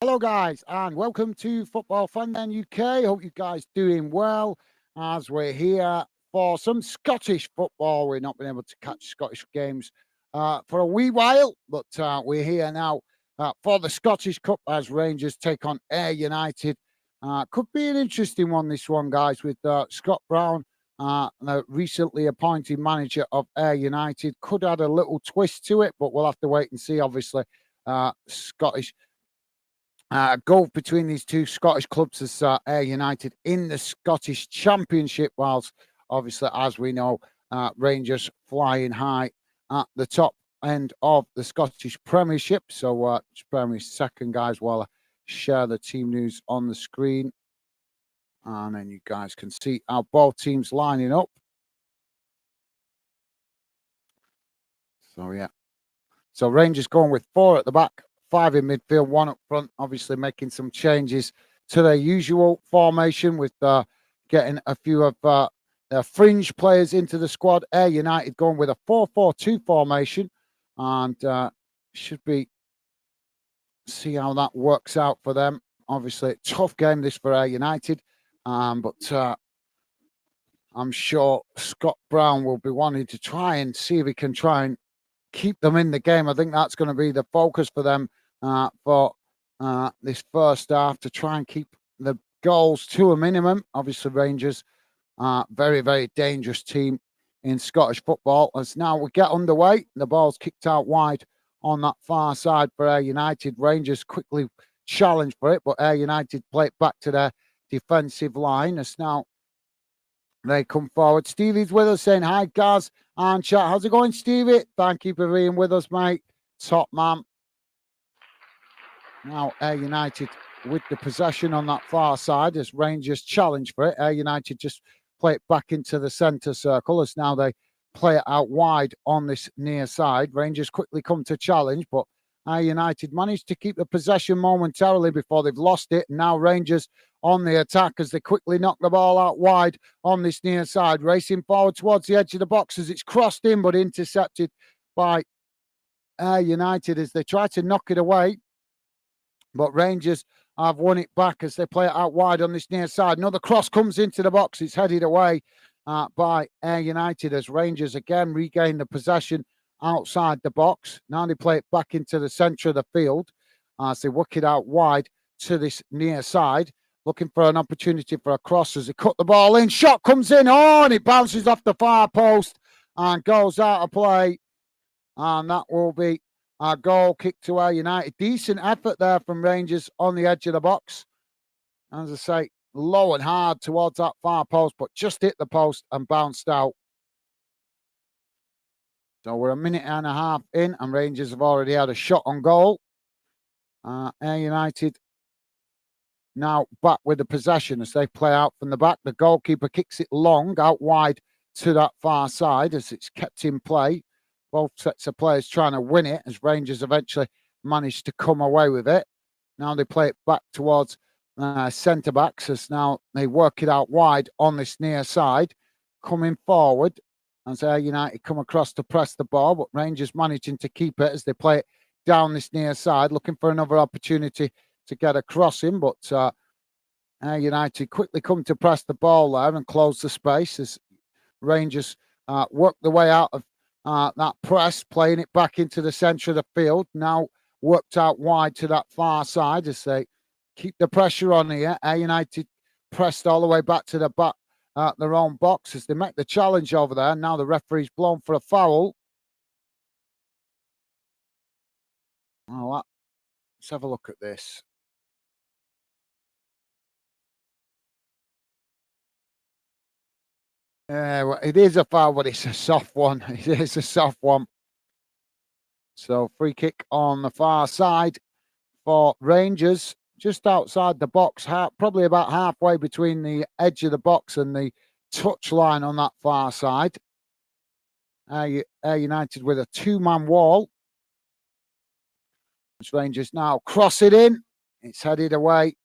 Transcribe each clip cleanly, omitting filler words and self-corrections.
Hello, guys, and welcome to Football Fan UK. Hope you guys doing well as we're here for some Scottish football. We've not been able to catch Scottish games for a wee while, but we're here now for the Scottish Cup as Rangers take on Ayr United. Could be an interesting one, this one, guys, with Scott Brown, the recently appointed manager of Ayr United. Could add a little twist to it, but we'll have to wait and see, obviously. Scottish gulf between these two Scottish clubs is Ayr United in the Scottish Championship, whilst obviously, as we know, Rangers flying high at the top end of the Scottish Premiership. So, just bear me a second, guys, while I share the team news on the screen. And then you guys can see how both teams lining up. So, yeah. So, Rangers going with 4 at the back, 5 in midfield, 1 up front, obviously making some changes to their usual formation with getting a few of their fringe players into the squad. Ayr United going with a 4-4-2 formation, and should be see how that works out for them. Obviously, tough game this for Ayr United, but I'm sure Scott Brown will be wanting to try and see if he can try and keep them in the game. I think that's going to be the focus for them for this first half, to try and keep the goals to a minimum. Obviously, Rangers, very, very dangerous team in Scottish football. As now we get underway, the ball's kicked out wide on that far side for Ayr United. Rangers quickly challenge for it, but Ayr United play it back to their defensive line. As now they come forward. Stevie's with us saying hi, Gaz and chat. How's it going, Stevie? Thank you for being with us, mate. Top man. Now Ayr United with the possession on that far side as Rangers challenge for it. Ayr United just play it back into the centre circle as now they play it out wide on this near side. Rangers quickly come to challenge, but Ayr United managed to keep the possession momentarily before they've lost it. Now Rangers on the attack as they quickly knock the ball out wide on this near side, racing forward towards the edge of the box as it's crossed in but intercepted by Ayr United as they try to knock it away. But Rangers have won it back as they play it out wide on this near side. Another cross comes into the box. It's headed away by Ayr United as Rangers again regain the possession outside the box. Now they play it back into the centre of the field as they work it out wide to this near side, looking for an opportunity for a cross as they cut the ball in. Shot comes in, and it bounces off the far post and goes out of play. And that will be a goal kick to Ayr United. Decent effort there from Rangers on the edge of the box. As I say, low and hard towards that far post, but just hit the post and bounced out. So we're a minute and a half in, and Rangers have already had a shot on goal. Ayr United now back with the possession as they play out from the back. The goalkeeper kicks it long out wide to that far side as it's kept in play. Both sets of players trying to win it as Rangers eventually managed to come away with it. Now they play it back towards centre backs as now they work it out wide on this near side, coming forward as Ayr United come across to press the ball, but Rangers managing to keep it as they play it down this near side, looking for another opportunity to get a crossing, but Ayr United quickly come to press the ball there and close the space as Rangers work the way out of that press, playing it back into the centre of the field. Now worked out wide to that far side as they keep the pressure on here. Ayr United pressed all the way back to the back at their own box as they make the challenge over there. Now the referee's blown for a foul. Oh, let's have a look at this. Well, it is a foul, but it's a soft one. It is a soft one. So free kick on the far side for Rangers, just outside the box, probably about halfway between the edge of the box and the touch line on that far side. Ayr United with a two-man wall. Rangers now cross it in. It's headed away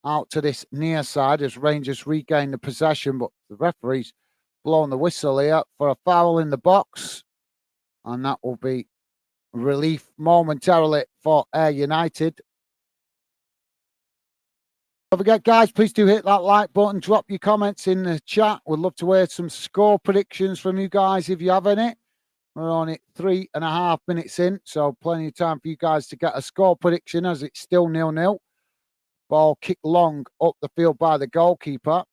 out to this near side as Rangers regain the possession, but the referee's blown the whistle here for a foul in the box, and that will be relief momentarily for Ayr United. Don't forget, guys, please do hit that like button. Drop your comments in the chat. We'd love to hear some score predictions from you guys if you have any. We're on it 3.5 minutes in, so plenty of time for you guys to get a score prediction as it's still 0-0. Ball kicked long up the field by the goalkeeper.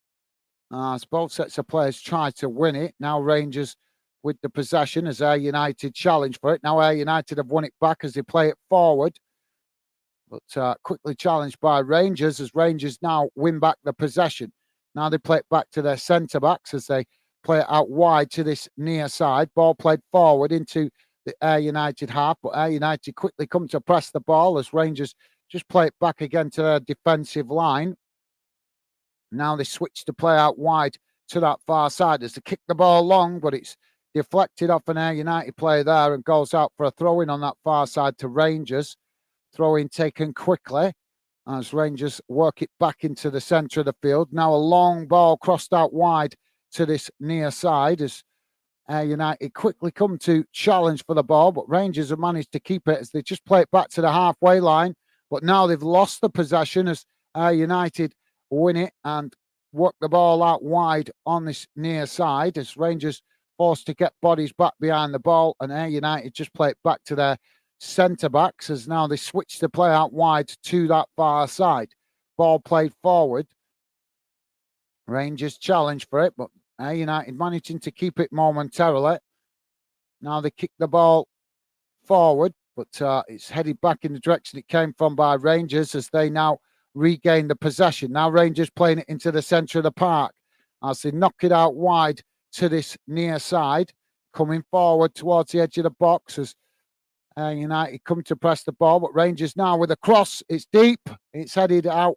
As both sets of players try to win it. Now Rangers with the possession as Ayr United challenge for it. Now Ayr United have won it back as they play it forward. But quickly challenged by Rangers as Rangers now win back the possession. Now they play it back to their centre-backs as they play it out wide to this near side. Ball played forward into the Ayr United half, but Ayr United quickly come to press the ball as Rangers just play it back again to their defensive line. Now they switch to play out wide to that far side as they kick the ball long, but it's deflected off an Ayr United player there and goes out for a throw-in on that far side to Rangers. Throw-in taken quickly as Rangers work it back into the centre of the field. Now a long ball crossed out wide to this near side as Ayr United quickly come to challenge for the ball, but Rangers have managed to keep it as they just play it back to the halfway line. But now they've lost the possession as Ayr United win it and work the ball out wide on this near side as Rangers forced to get bodies back behind the ball, and Ayr United just play it back to their centre-backs as now they switch to play out wide to that far side. Ball played forward. Rangers challenge for it, but Ayr United managing to keep it momentarily. Now they kick the ball forward, but it's headed back in the direction it came from by Rangers as they now regain the possession. Now Rangers playing it into the centre of the park as they knock it out wide to this near side, coming forward towards the edge of the box as United come to press the ball, but Rangers now with a cross. It's deep. It's headed out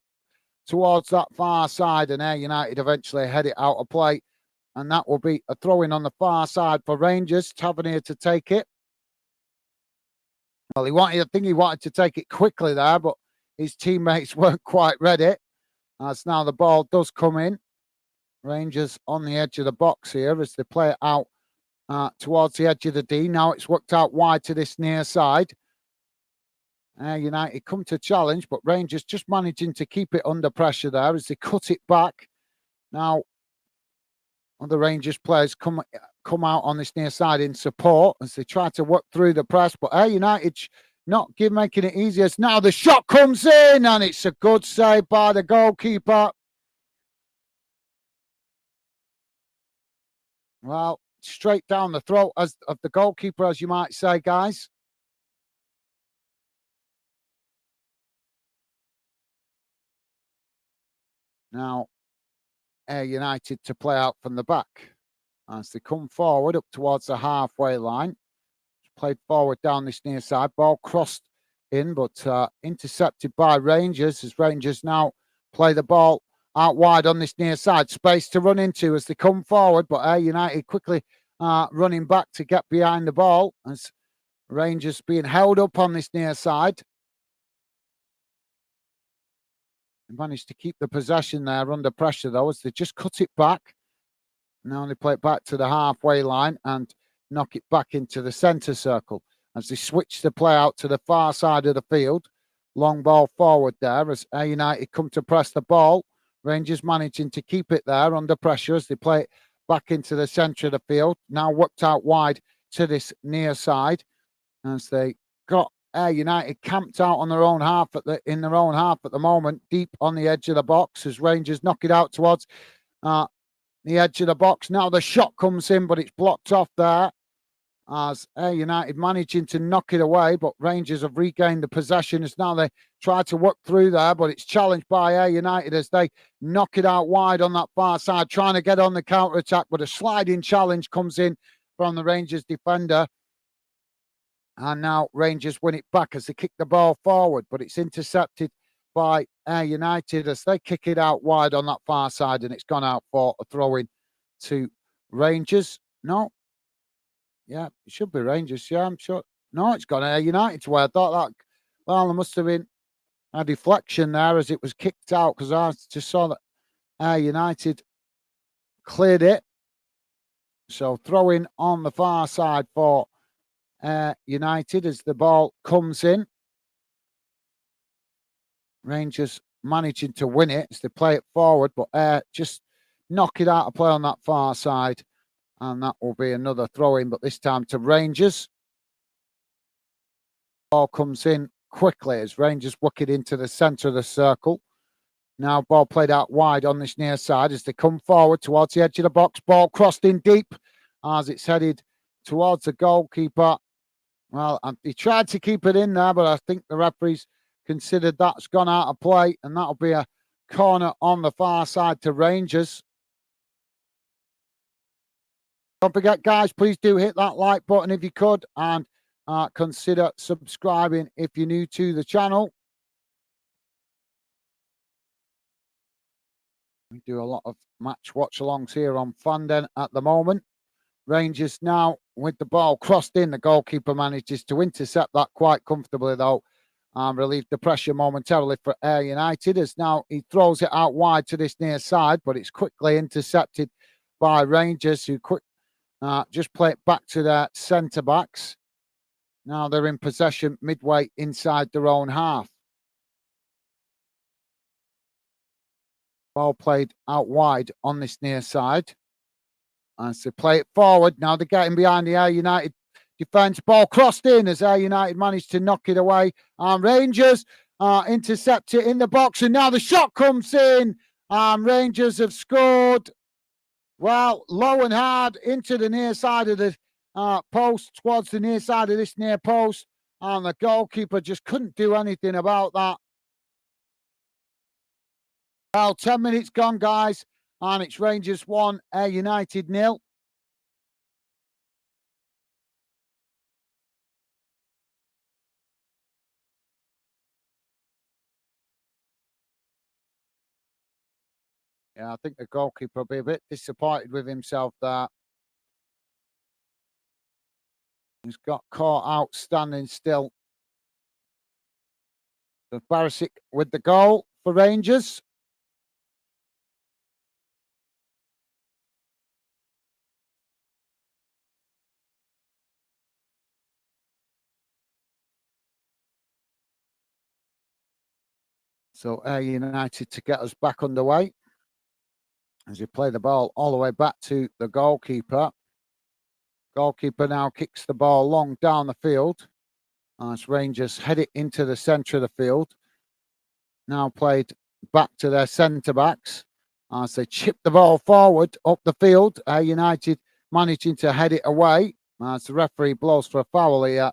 towards that far side, and Ayr United eventually head it out of play. And that will be a throw-in on the far side for Rangers. Tavernier to take it. Well, I think he wanted to take it quickly there, but his teammates weren't quite ready. As now the ball does come in. Rangers on the edge of the box here as they play it out towards the edge of the D. Now it's worked out wide to this near side. United come to challenge, but Rangers just managing to keep it under pressure there as they cut it back. Now, the Rangers players come out on this near side in support as they try to work through the press, but Ayr United not making it easier. Now the shot comes in, and it's a good save by the goalkeeper. Well, straight down the throat of the goalkeeper, as you might say, guys. Now, Ayr United to play out from the back as they come forward up towards the halfway line. Played forward down this near side. Ball crossed in, but intercepted by Rangers as Rangers now play the ball out wide on this near side. Space to run into as they come forward, but Ayr United quickly running back to get behind the ball as Rangers being held up on this near side. They managed to keep the possession there under pressure, though, as they just cut it back. Now they play it back to the halfway line and knock it back into the centre circle as they switch the play out to the far side of the field. Long ball forward there as Ayr United come to press the ball. Rangers managing to keep it there under pressure as they play it back into the centre of the field. Now worked out wide to this near side as they got Ayr United camped out on their own half in their own half at the moment, deep on the edge of the box as Rangers knock it out towards the edge of the box. Now the shot comes in, but it's blocked off there as Ayr United managing to knock it away, but Rangers have regained the possession as now they try to work through there, but it's challenged by Ayr United as they knock it out wide on that far side, trying to get on the counter-attack, but a sliding challenge comes in from the Rangers defender. And now Rangers win it back as they kick the ball forward, but it's intercepted by Ayr United as they kick it out wide on that far side, and it's gone out for a throw-in to Rangers. No. Yeah, it should be Rangers. Yeah, I'm sure. No, it's gone Ayr United's way. I thought that, well, there must have been a deflection there as it was kicked out because I just saw that Ayr United cleared it. So throw-in on the far side for United as the ball comes in. Rangers managing to win it as they play it forward, but Ayr just knock it out of play on that far side. And that will be another throw-in, but this time to Rangers. Ball comes in quickly as Rangers work it into the centre of the circle. Now ball played out wide on this near side as they come forward towards the edge of the box. Ball crossed in deep as it's headed towards the goalkeeper. Well, he tried to keep it in there, but I think the referees considered that's gone out of play, and that'll be a corner on the far side to Rangers. Don't forget, guys, please do hit that like button if you could, and consider subscribing if you're new to the channel. We do a lot of match watch-alongs here on Fanden at the moment. Rangers now with the ball crossed in. The goalkeeper manages to intercept that quite comfortably, though, and relieve the pressure momentarily for Ayr United, as now he throws it out wide to this near side, but it's quickly intercepted by Rangers, who just play it back to their centre-backs. Now they're in possession midway inside their own half. Ball played out wide on this near side. As they play it forward, now they're getting behind the Ayr United defence. Ball crossed in as Ayr United managed to knock it away. And Rangers intercept it in the box. And now the shot comes in. And Rangers have scored. Well, low and hard into the near side of the post, towards the near side of this near post. And the goalkeeper just couldn't do anything about that. Well, 10 minutes gone, guys. And it's Rangers 1, Ayr United 0. Yeah, I think the goalkeeper will be a bit disappointed with himself there. He's got caught out standing still. The Barisic with the goal for Rangers. So Ayr United to get us back underway as you play the ball all the way back to the goalkeeper. Goalkeeper now kicks the ball long down the field as Rangers head it into the centre of the field. Now played back to their centre-backs as they chip the ball forward up the field. Ayr United managing to head it away as the referee blows for a foul here.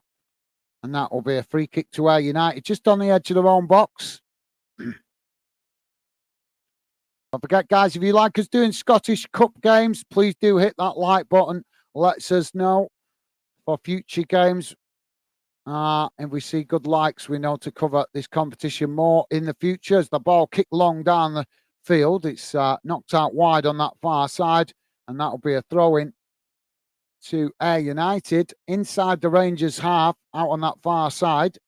And that will be a free kick to Ayr United just on the edge of their own box. Don't forget, guys, if you like us doing Scottish Cup games, please do hit that like button. Lets us know for future games. And we see good likes, we know to cover this competition more in the future. As the ball kicked long down the field, it's knocked out wide on that far side, and that'll be a throw-in to Ayr United inside the Rangers half, out on that far side.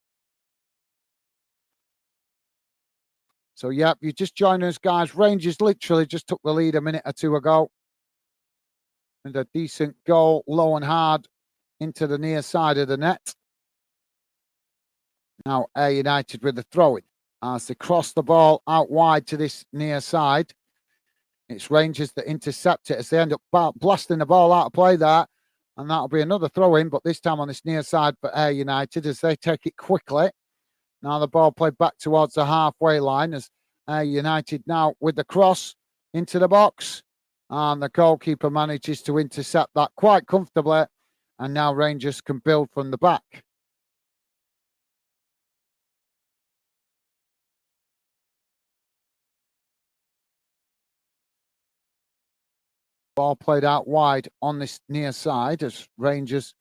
So, yeah, you just join us, guys. Rangers literally just took the lead a minute or two ago. And a decent goal, low and hard, into the near side of the net. Now Ayr United with the throw-in as they cross the ball out wide to this near side. It's Rangers that intercept it as they end up blasting the ball out of play there. And that'll be another throw-in, but this time on this near side for Ayr United as they take it quickly. Now the ball played back towards the halfway line as Ayr United now with the cross into the box. And the goalkeeper manages to intercept that quite comfortably. And now Rangers can build from the back. Ball played out wide on this near side as Rangers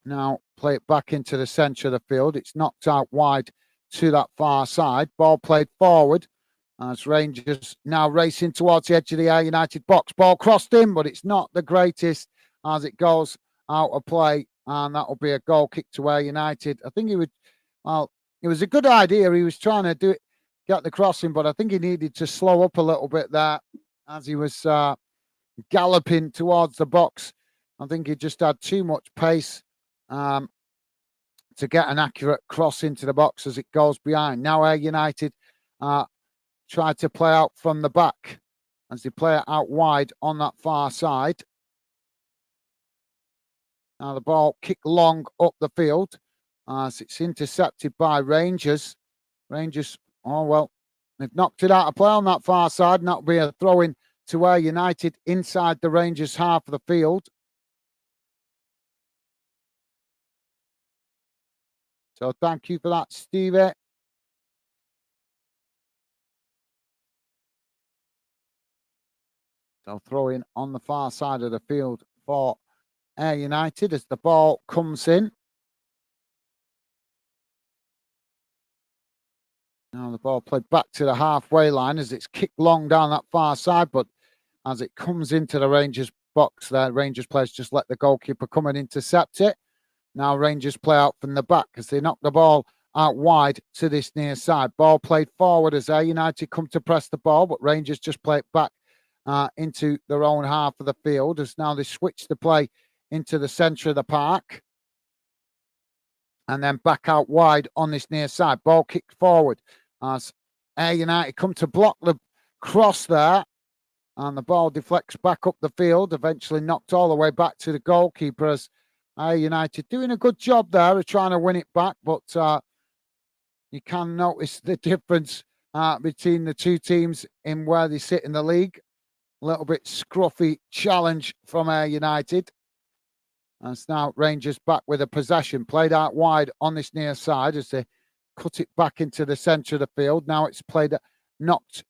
now play it back into the centre of the field. It's knocked out wide to that far side. Ball played forward as Rangers now racing towards the edge of the Ayr United box. Ball crossed in, but it's not the greatest as it goes out of play. And that will be a goal kick to Ayr United. I think it was a good idea. He was trying to do it, get the crossing, but I think he needed to slow up a little bit there as he was galloping towards the box. I think he just had too much pace to get an accurate cross into the box as it goes behind. Now Ayr United try to play out from the back as they play it out wide on that far side. Now the ball kicked long up the field as it's intercepted by Rangers. Rangers, oh well, they've knocked it out of play on that far side, and that'll be a throw-in to Ayr United inside the Rangers half of the field. So thank you for that, Stevie. So throw in on the far side of the field for Ayr United as the ball comes in. Now the ball played back to the halfway line as it's kicked long down that far side, but as it comes into the Rangers box there, Rangers players just let the goalkeeper come and intercept it. Now Rangers play out from the back as they knock the ball out wide to this near side. Ball played forward as Ayr United come to press the ball, but Rangers just play it back into their own half of the field as now they switch the play into the centre of the park and then back out wide on this near side. Ball kicked forward as Ayr United come to block the cross there, and the ball deflects back up the field, eventually knocked all the way back to the goalkeeper as Ayr United doing a good job there of trying to win it back, but you can notice the difference between the two teams in where they sit in the league. A little bit scruffy challenge from Ayr United. And it's now Rangers back with a possession, played out wide on this near side as they cut it back into the centre of the field. Now it's played, knocked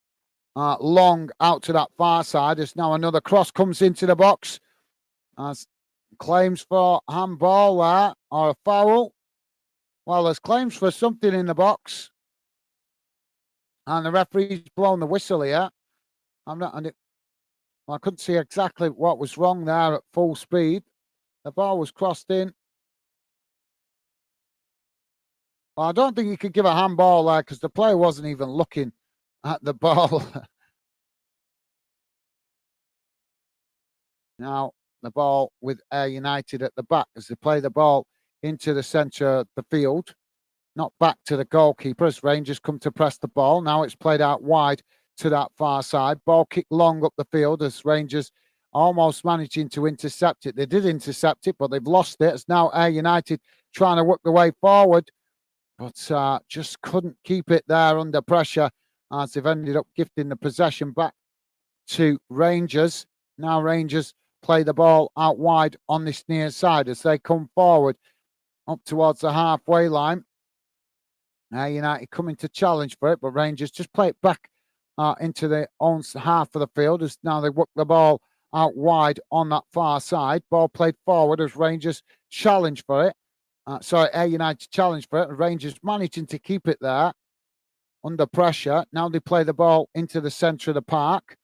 long out to that far side as now another cross comes into the box. As claims for handball there or a foul. Well, there's claims for something in the box. And the referee's blown the whistle here. I couldn't see exactly what was wrong there at full speed. The ball was crossed in. Well, I don't think you could give a handball there because the player wasn't even looking at the ball. Now, the ball with Ayr United at the back as they play the ball into the centre of the field. Not back to the goalkeeper as Rangers come to press the ball. Now it's played out wide to that far side. Ball kicked long up the field as Rangers almost managing to intercept it. They did intercept it, but they've lost it. It's now Ayr United trying to work the way forward, but just couldn't keep it there under pressure as they've ended up gifting the possession back to Rangers. Now Rangers play the ball out wide on this near side as they come forward up towards the halfway line. Ayr United coming to challenge for it, but Rangers just play it back into their own half of the field as now they work the ball out wide on that far side. Ball played forward as Rangers challenge for it. Ayr United challenge for it. Rangers managing to keep it there under pressure. Now they play the ball into the centre of the park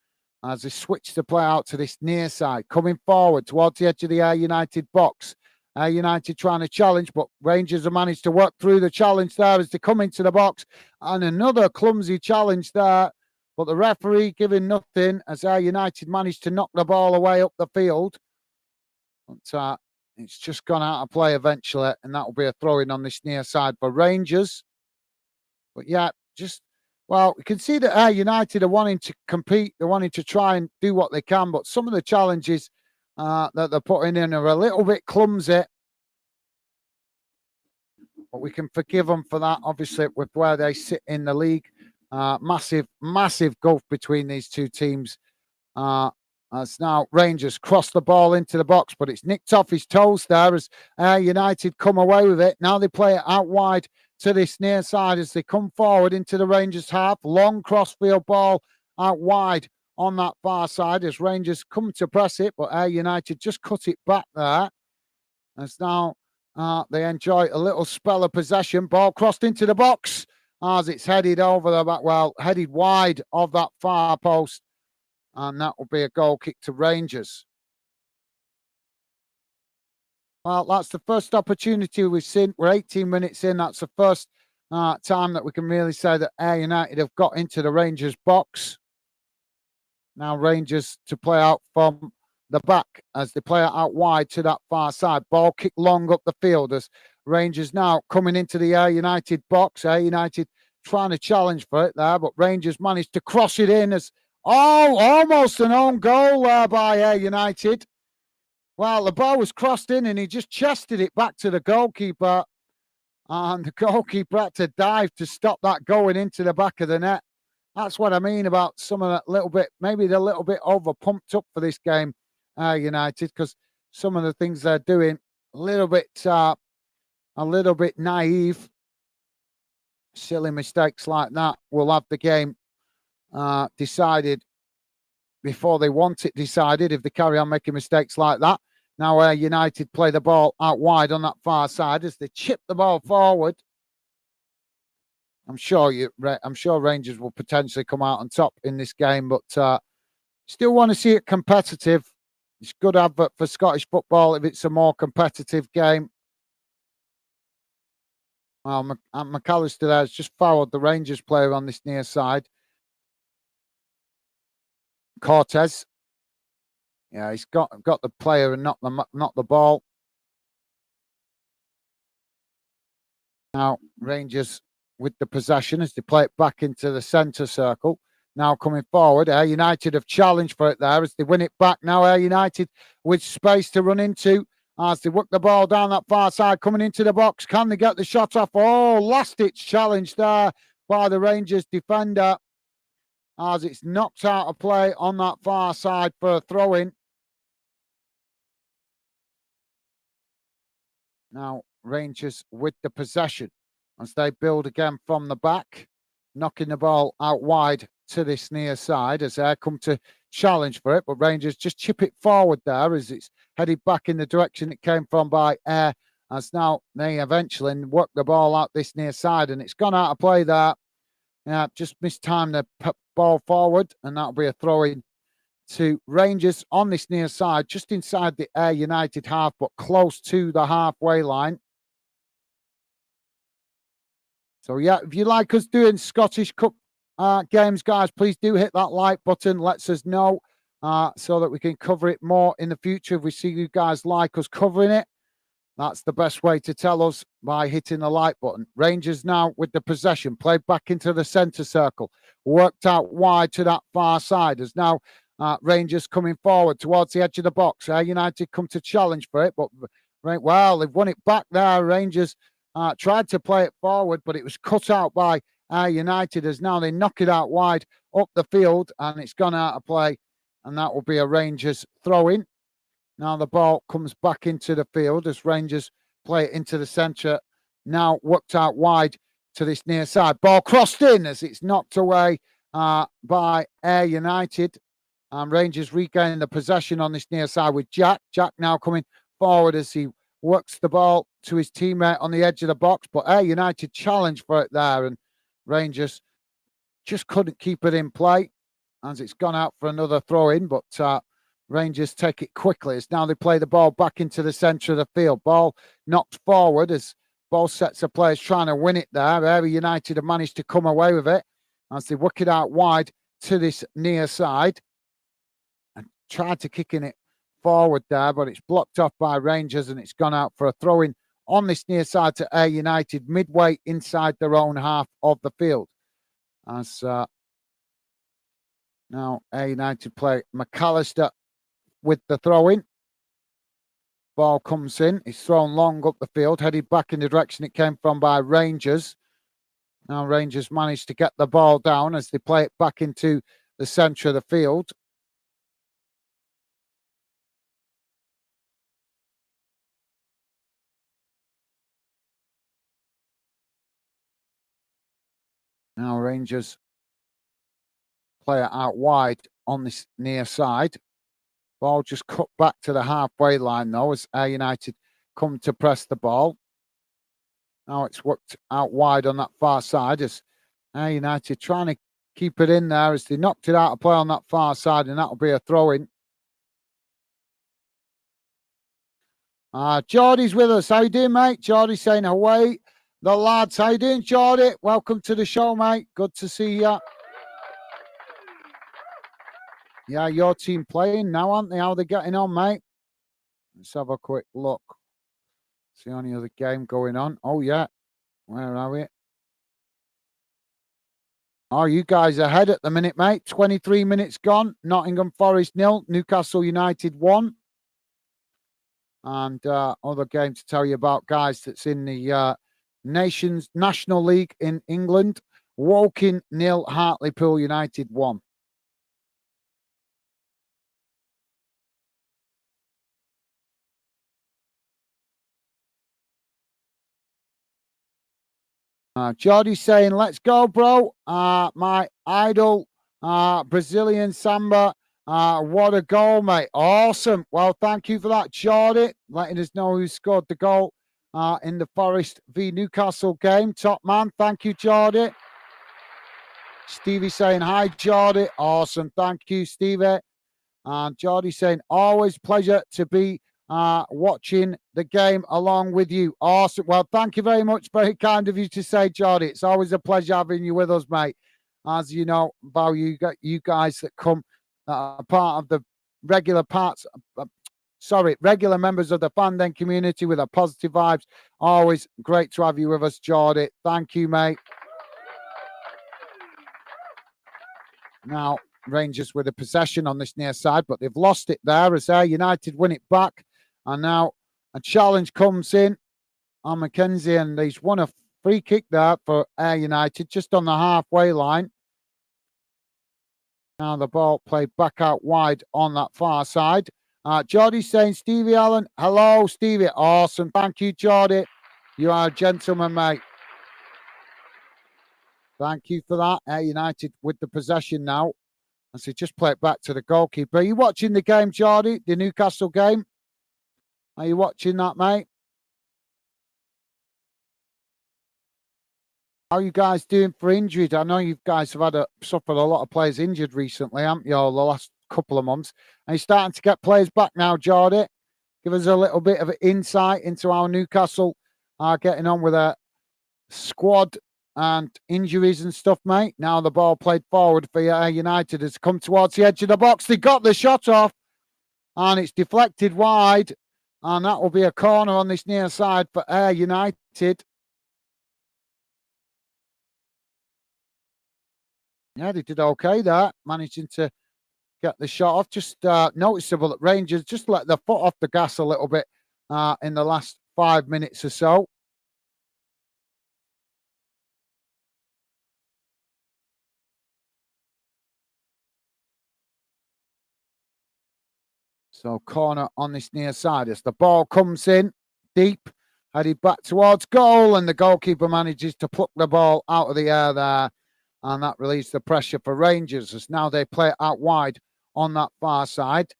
as they switch the play out to this near side. Coming forward towards the edge of the Ayr United box. Ayr United trying to challenge, but Rangers have managed to work through the challenge there as they come into the box. And another clumsy challenge there. But the referee giving nothing as Ayr United managed to knock the ball away up the field. But it's just gone out of play eventually, and that will be a throw-in on this near side for Rangers. But yeah, you can see that Ayr United are wanting to compete. They're wanting to try and do what they can, but some of the challenges that they're putting in are a little bit clumsy. But we can forgive them for that, obviously, with where they sit in the league. Massive gulf between these two teams. As now Rangers cross the ball into the box, but it's nicked off his toes there as United come away with it. Now they play it out wide to this near side as they come forward into the Rangers half. Long crossfield ball out wide on that far side as Rangers come to press it, but Ayr United just cut it back there. As now they enjoy a little spell of possession. Ball crossed into the box as it's headed over the back, headed wide of that far post. And that will be a goal kick to Rangers. Well, that's the first opportunity we've seen. We're 18 minutes in. That's the first time that we can really say that Ayr United have got into the Rangers box. Now Rangers to play out from the back as they play it out wide to that far side. Ball kicked long up the field as Rangers now coming into the Ayr United box. Ayr United trying to challenge for it there, but Rangers managed to cross it in as, almost an own goal there by Ayr United. Well, the ball was crossed in and he just chested it back to the goalkeeper. And the goalkeeper had to dive to stop that going into the back of the net. That's what I mean about some of that little bit, maybe they're a little bit over pumped up for this game, United, because some of the things they're doing a little bit naive. Silly mistakes like that will have the game decided before they want it decided if they carry on making mistakes like that. Now United play the ball out wide on that far side as they chip the ball forward. I'm sure Rangers will potentially come out on top in this game, but still want to see it competitive. It's good advert for Scottish football if it's a more competitive game. Well, McAllister there has just fouled the Rangers player on this near side. Cortez. Yeah, he's got the player and not the ball. Now Rangers with the possession as they play it back into the centre circle. Now coming forward, Ayr United have challenged for it there as they win it back. Now Ayr United with space to run into as they work the ball down that far side, coming into the box. Can they get the shot off? Oh, last-ditch challenge there by the Rangers defender as it's knocked out of play on that far side for a throw-in. Now Rangers with the possession as they build again from the back, knocking the ball out wide to this near side as they come to challenge for it, but Rangers just chip it forward there as it's headed back in the direction it came from by Ayr, as now they eventually work the ball out this near side and it's gone out of play there. Yeah, just mistimed the ball forward and that'll be a throw-in to Rangers on this near side, just inside the Ayr United half, but close to the halfway line. So yeah, if you like us doing Scottish Cup games, guys, please do hit that like button. Lets us know so that we can cover it more in the future. If we see you guys like us covering it, that's the best way to tell us by hitting the like button. Rangers now with the possession, played back into the centre circle, worked out wide to that far side. As now Rangers coming forward towards the edge of the box. United come to challenge for it, but well, they've won it back there. Rangers tried to play it forward, but it was cut out by United as now they knock it out wide up the field and it's gone out of play. And that will be a Rangers throw-in. Now the ball comes back into the field as Rangers play it into the centre. Now worked out wide to this near side. Ball crossed in as it's knocked away by Ayr United. Rangers regaining the possession on this near side with Jack. Jack now coming forward as he works the ball to his teammate on the edge of the box. But Ayr United challenged for it there and Rangers just couldn't keep it in play as it's gone out for another throw-in. But Rangers take it quickly as now they play the ball back into the centre of the field. Ball knocked forward as both sets of players trying to win it there. Ayr United have managed to come away with it as they work it out wide to this near side and tried to kick in it forward there, but it's blocked off by Rangers and it's gone out for a throw-in on this near side to Ayr United midway inside their own half of the field. As now Ayr United play McAllister with the throw-in. Ball comes in. It's thrown long up the field, headed back in the direction it came from by Rangers. Now Rangers managed to get the ball down as they play it back into the centre of the field. Now Rangers play it out wide on this near side. Ball just cut back to the halfway line though as Ayr United come to press the ball. Now it's worked out wide on that far side as Ayr United trying to keep it in there as they knocked it out of play on that far side and that'll be a throw-in. Geordie's with us. How you doing, mate? Geordie saying away the lads. How you doing, Geordie? Welcome to the show, mate. Good to see you. Yeah, your team playing now, aren't they? How are they getting on, mate? Let's have a quick look. See any other game going on? Oh, yeah. Where are we? Oh, you guys ahead at the minute, mate. 23 minutes gone. Nottingham Forest 0, Newcastle United 1. And other game to tell you about, guys, that's in the National League in England. Woking 0, Hartlepool United 1. Jordy's saying, let's go, bro. My idol, Brazilian Samba. What a goal, mate. Awesome. Well, thank you for that, Jordy, letting us know who scored the goal in the Forest v Newcastle game. Top man. Thank you, Jordy. Stevie saying, hi, Jordy. Awesome. Thank you, Stevie. And Jordy saying, always pleasure to be watching the game along with you. Awesome. Well, thank you very much. Very kind of you to say, Jordy. It's always a pleasure having you with us, mate. As you know, value you guys that come part of the regular regular members of the fandom community with a positive vibes. Always great to have you with us, Jordy. Thank you, mate. Now, Rangers with a possession on this near side, but they've lost it there as Ayr United win it back. And now a challenge comes in on McKenzie, and he's won a free kick there for Ayr United just on the halfway line. Now the ball played back out wide on that far side. Geordie's saying, Stevie Allen, hello, Stevie. Awesome. Thank you, Geordie. You are a gentleman, mate. Thank you for that. Ayr United with the possession now. As they just play it back to the goalkeeper. Are you watching the game, Geordie? The Newcastle game? Are you watching that, mate? How are you guys doing for injuries? I know you guys have suffered a lot of players injured recently, haven't you, the last couple of months? Are you starting to get players back now, Geordie? Give us a little bit of insight into how Newcastle are getting on with a squad and injuries and stuff, mate. Now the ball played forward for Ayr United has come towards the edge of the box. They got the shot off, and it's deflected wide, and that will be a corner on this near side for Ayr United. Yeah, they did okay there, managing to get the shot off. Just noticeable that Rangers just let their foot off the gas a little bit in the last 5 minutes or so. So corner on this near side as the ball comes in deep, headed back towards goal, and the goalkeeper manages to pluck the ball out of the air there, and that relieves the pressure for Rangers as now they play it out wide on that far side.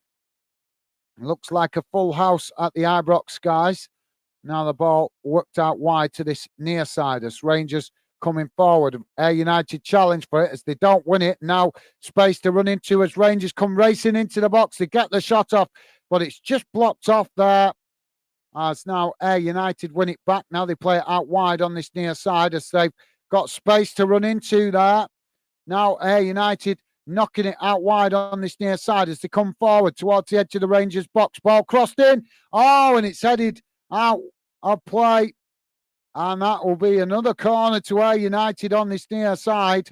It looks like a full house at the Ibrox, guys. Now the ball worked out wide to this near side as Rangers coming forward. Ayr United challenge for it as they don't win it. Now space to run into as Rangers come racing into the box. They get the shot off, but it's just blocked off there. As now Ayr United win it back. Now they play it out wide on this near side as they've got space to run into there. Now Ayr United knocking it out wide on this near side as they come forward towards the edge of the Rangers box. Ball crossed in. Oh, and it's headed out of play. And that will be another corner to Ayr United on this near side.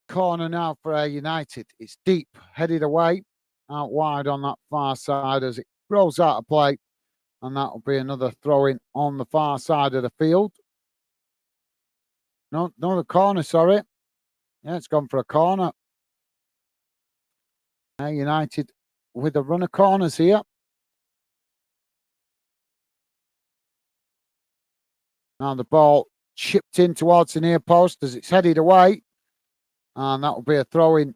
Corner now for Ayr United. It's deep, headed away, out wide on that far side as it rolls out of play. And that will be another throw in on the far side of the field. No, the corner, sorry. Yeah, it's gone for a corner. Ayr United with a run of corners here. Now the ball chipped in towards the near post as it's headed away. And that will be a throw in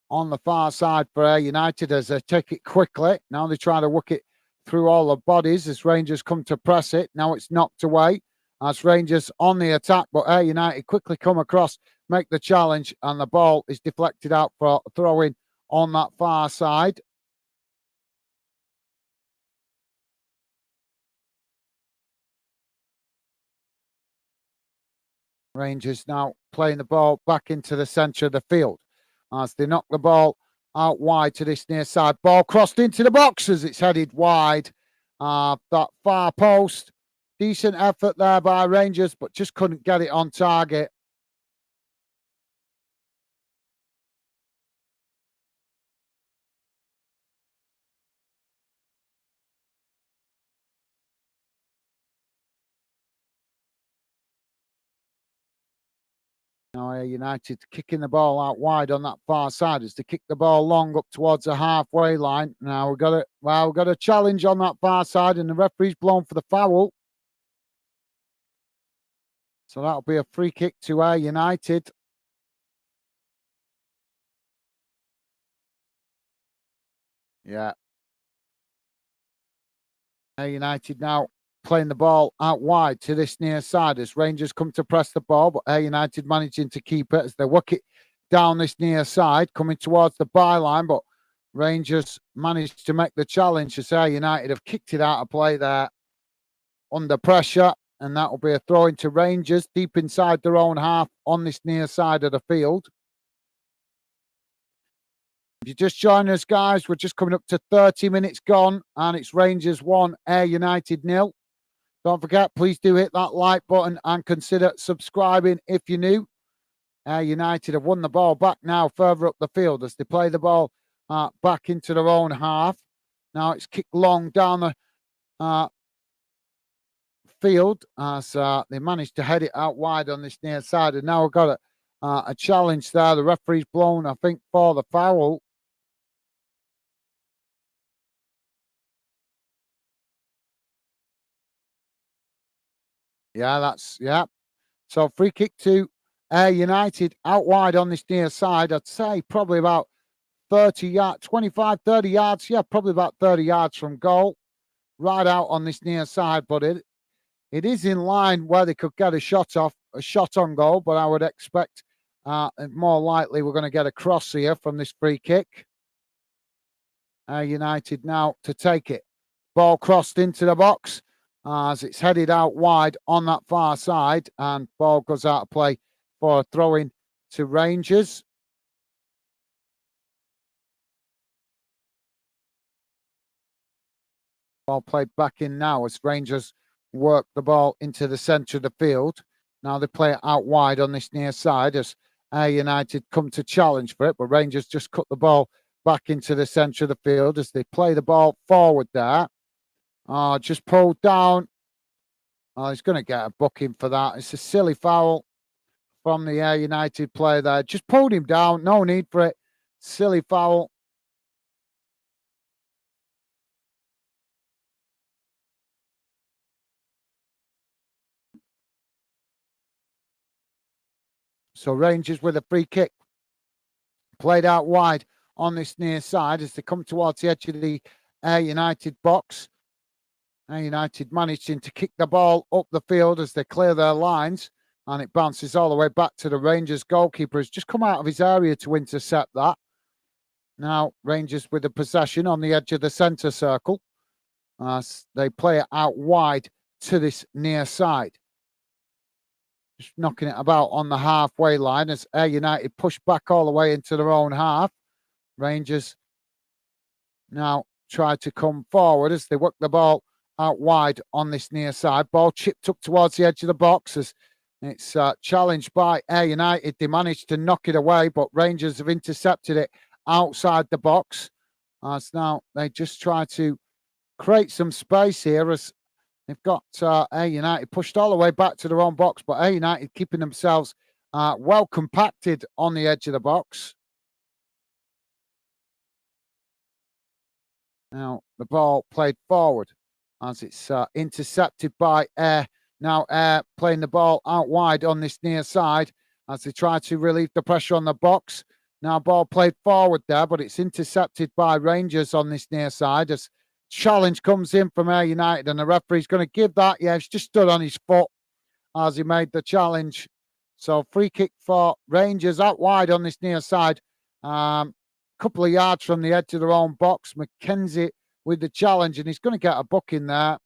on the far side for Ayr United as they take it quickly. Now they try to work it through all the bodies as Rangers come to press it. Now it's knocked away as Rangers on the attack, but Ayr United quickly come across make the challenge, and the ball is deflected out for a throw-in on that far side. Rangers now playing the ball back into the centre of the field as they knock the ball out wide to this near side. Ball crossed into the box as it's headed wide. That far post. Decent effort there by Rangers, but just couldn't get it on target. Now Ayr United kicking the ball out wide on that far side as they kick the ball long up towards the halfway line. Now we've got a challenge on that far side, and the referee's blown for the foul. So that'll be a free kick to Ayr United. Yeah. Ayr United now playing the ball out wide to this near side as Rangers come to press the ball, but Ayr United managing to keep it as they work it down this near side, coming towards the byline, but Rangers managed to make the challenge as Ayr United have kicked it out of play there under pressure, and that will be a throw into Rangers deep inside their own half on this near side of the field. If you just join us, guys, we're just coming up to 30 minutes gone, and it's Rangers 1, Ayr United 0. Don't forget, please do hit that like button and consider subscribing if you're new. Ayr United have won the ball back now further up the field as they play the ball back into their own half. Now it's kicked long down the field as they managed to head it out wide on this near side. And now we've got a challenge there. The referee's blown, I think, for the foul. Yeah. So free kick to Ayr United out wide on this near side. I'd say probably about 30 yards, 25, 30 yards. Yeah, probably about 30 yards from goal. Right out on this near side, but it is in line where they could get a shot on goal, but I would expect more likely we're going to get a cross here from this free kick. Ayr United now to take it. Ball crossed into the box as it's headed out wide on that far side, and ball goes out of play for a throw-in to Rangers. Ball played back in now as Rangers work the ball into the centre of the field. Now they play it out wide on this near side as Ayr United come to challenge for it, but Rangers just cut the ball back into the centre of the field as they play the ball forward there. Just pulled down. He's going to get a booking for that. It's a silly foul from the Ayr United player there. Just pulled him down. No need for it. Silly foul. So Rangers with a free kick. Played out wide on this near side as they come towards the edge of the Ayr United box. Ayr United managing to kick the ball up the field as they clear their lines, and it bounces all the way back to the Rangers goalkeeper who's just come out of his area to intercept that. Now Rangers with the possession on the edge of the centre circle as they play it out wide to this near side. Just knocking it about on the halfway line as Ayr United push back all the way into their own half. Rangers now try to come forward as they work the ball out wide on this near side. Ball chipped up towards the edge of the box as it's challenged by Ayr United. They managed to knock it away, but Rangers have intercepted it outside the box. As now they just try to create some space here as they've got Ayr United pushed all the way back to their own box, but Ayr United keeping themselves well compacted on the edge of the box. Now the ball played forward as it's intercepted by Ayr. Now Ayr playing the ball out wide on this near side as they try to relieve the pressure on the box. Now ball played forward there, but it's intercepted by Rangers on this near side as challenge comes in from Ayr United, and the referee's going to give that. Yeah, he's just stood on his foot as he made the challenge. So free kick for Rangers out wide on this near side. Couple of yards from the edge of their own box. McKenzie with the challenge, and he's going to get a booking there.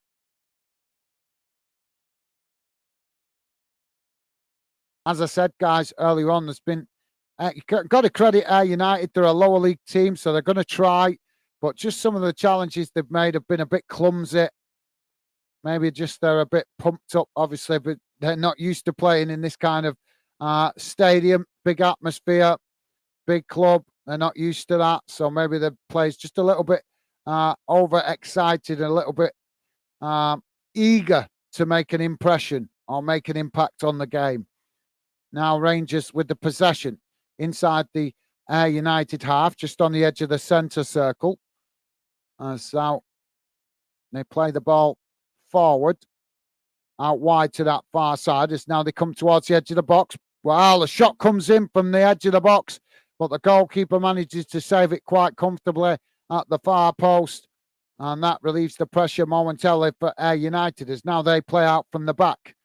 As I said, guys, earlier on, there's been you've got to credit Ayr United. They're a lower league team, so they're going to try. But just some of the challenges they've made have been a bit clumsy. Maybe just they're a bit pumped up, obviously, but they're not used to playing in this kind of stadium, big atmosphere, big club. They're not used to that. So maybe the players just a little bit overexcited and a little bit eager to make an impression or make an impact on the game. Now Rangers with the possession inside the Ayr United half, just on the edge of the centre circle. So they play the ball forward, out wide to that far side. As now they come towards the edge of the box. Well, the shot comes in from the edge of the box, but the goalkeeper manages to save it quite comfortably at the far post. And that relieves the pressure momentarily for Ayr United as now they play out from the back.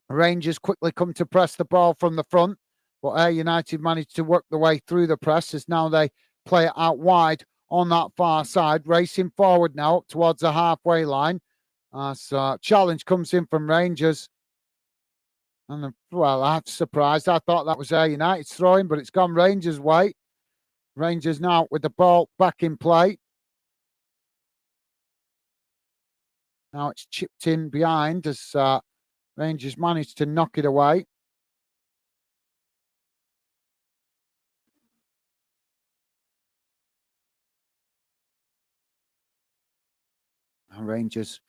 Rangers quickly come to press the ball from the front, but Ayr United managed to work their way through the press as now they play it out wide on that far side, racing forward now up towards the halfway line. So challenge comes in from Rangers. And well, I'm surprised. I thought that was Ayr United's throwing, but it's gone Rangers' way. Rangers now with the ball back in play. Now it's chipped in behind as Rangers managed to knock it away. And Rangers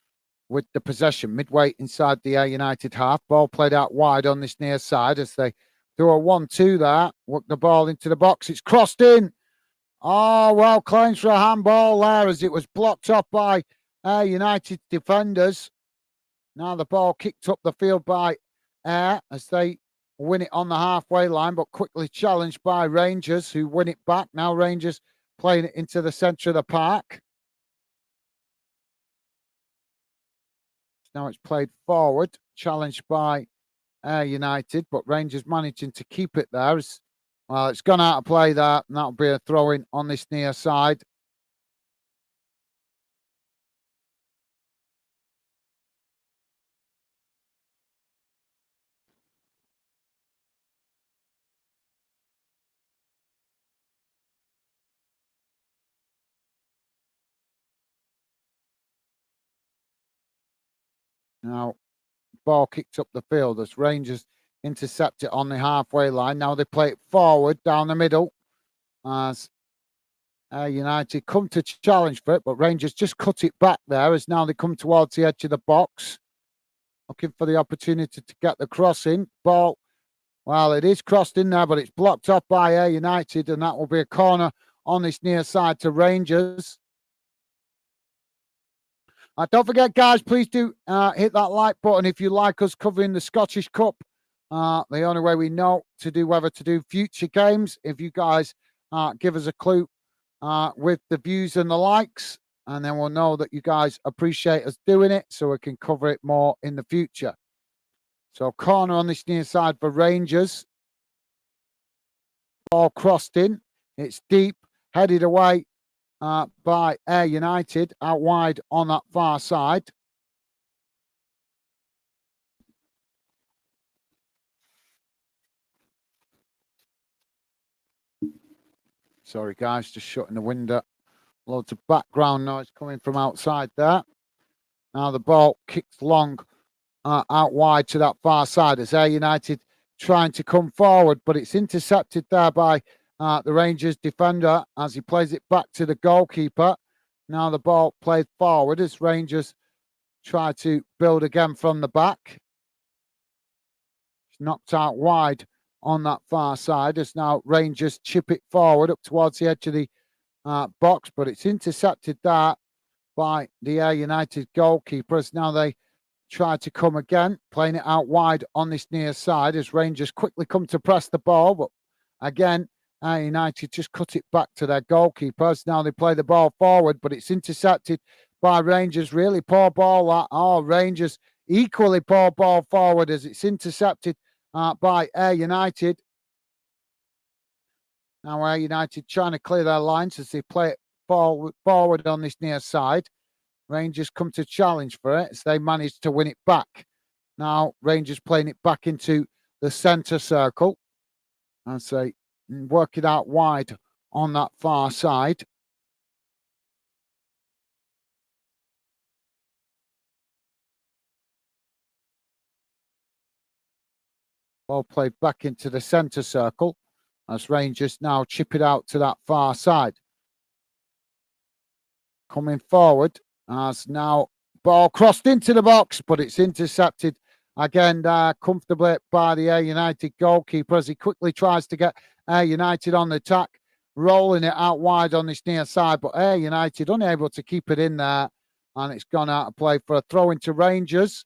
with the possession midway inside the Ayr United half. Ball played out wide on this near side as they do a 1-2 there. Work the ball into the box. It's crossed in. Oh, well, claims for a handball there as it was blocked off by Ayr United defenders. Now the ball kicked up the field by Ayr as they win it on the halfway line, but quickly challenged by Rangers, who win it back. Now Rangers playing it into the centre of the park. Now it's played forward, challenged by Ayr United, but Rangers managing to keep it there. Well, it's gone out of play there, and that'll be a throw-in on this near side. Now, ball kicked up the field as Rangers intercept it on the halfway line. Now they play it forward down the middle as United come to challenge for it, but Rangers just cut it back there as now they come towards the edge of the box, looking for the opportunity to get the cross in. Ball, well, it is crossed in there, but it's blocked off by Ayr United, and that will be a corner on this near side to Rangers. Don't forget, guys, please do hit that like button if you like us covering the Scottish Cup. The only way we know to do whether to do future games, if you guys give us a clue with the views and the likes, and then we'll know that you guys appreciate us doing it so we can cover it more in the future. So corner on this near side for Rangers. Ball crossed in. It's deep, headed away by Ayr United out wide on that far side. Sorry, guys, just shutting the window. Loads of background noise coming from outside there. Now the ball kicks long out wide to that far side as Ayr United trying to come forward, but it's intercepted there by the Rangers defender as he plays it back to the goalkeeper. Now the ball played forward as Rangers try to build again from the back. It's knocked out wide on that far side as now Rangers chip it forward up towards the edge of the box, but it's intercepted there by the Ayr United goalkeeper as now they try to come again, playing it out wide on this near side as Rangers quickly come to press the ball, but again, Ayr United just cut it back to their goalkeeper as now they play the ball forward, but it's intercepted by Rangers. Really poor ball that. Oh, Rangers equally poor ball forward as it's intercepted by Ayr United. Now Ayr United trying to clear their lines as they play it forward on this near side. Rangers come to challenge for it as they manage to win it back. Now Rangers playing it back into the centre circle as they work it out wide on that far side. Ball played back into the centre circle as Rangers now chip it out to that far side. Coming forward as now ball crossed into the box, but it's intercepted again comfortably by the Ayr United goalkeeper as he quickly tries to get Ayr United on the attack, rolling it out wide on this near side, but Ayr United unable to keep it in there, and it's gone out of play for a throw into Rangers.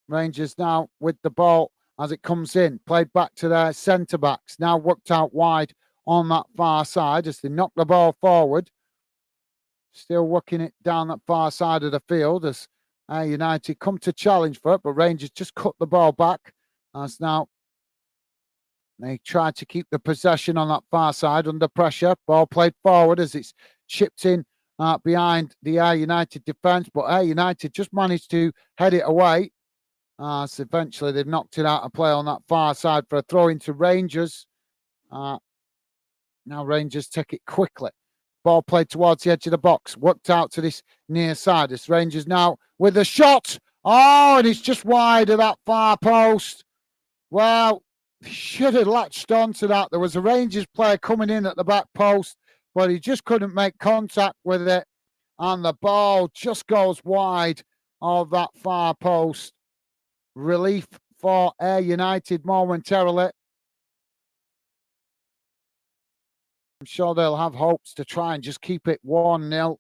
Rangers now with the ball as it comes in, played back to their centre backs, now worked out wide on that far side as they knock the ball forward. Still working it down that far side of the field as United come to challenge for it, but Rangers just cut the ball back as now they try to keep the possession on that far side under pressure. Ball played forward as it's chipped in behind the Ayr United defence, but Ayr United just managed to head it away. So eventually they've knocked it out of play on that far side for a throw into Rangers. Now Rangers take it quickly. Ball played towards the edge of the box, worked out to this near side. It's Rangers now with a shot. Oh, and it's just wide of that far post. Well, should have latched onto that. There was a Rangers player coming in at the back post, but he just couldn't make contact with it. And the ball just goes wide of that far post. Relief for Ayr United momentarily. I'm sure they'll have hopes to try and just keep it 1-0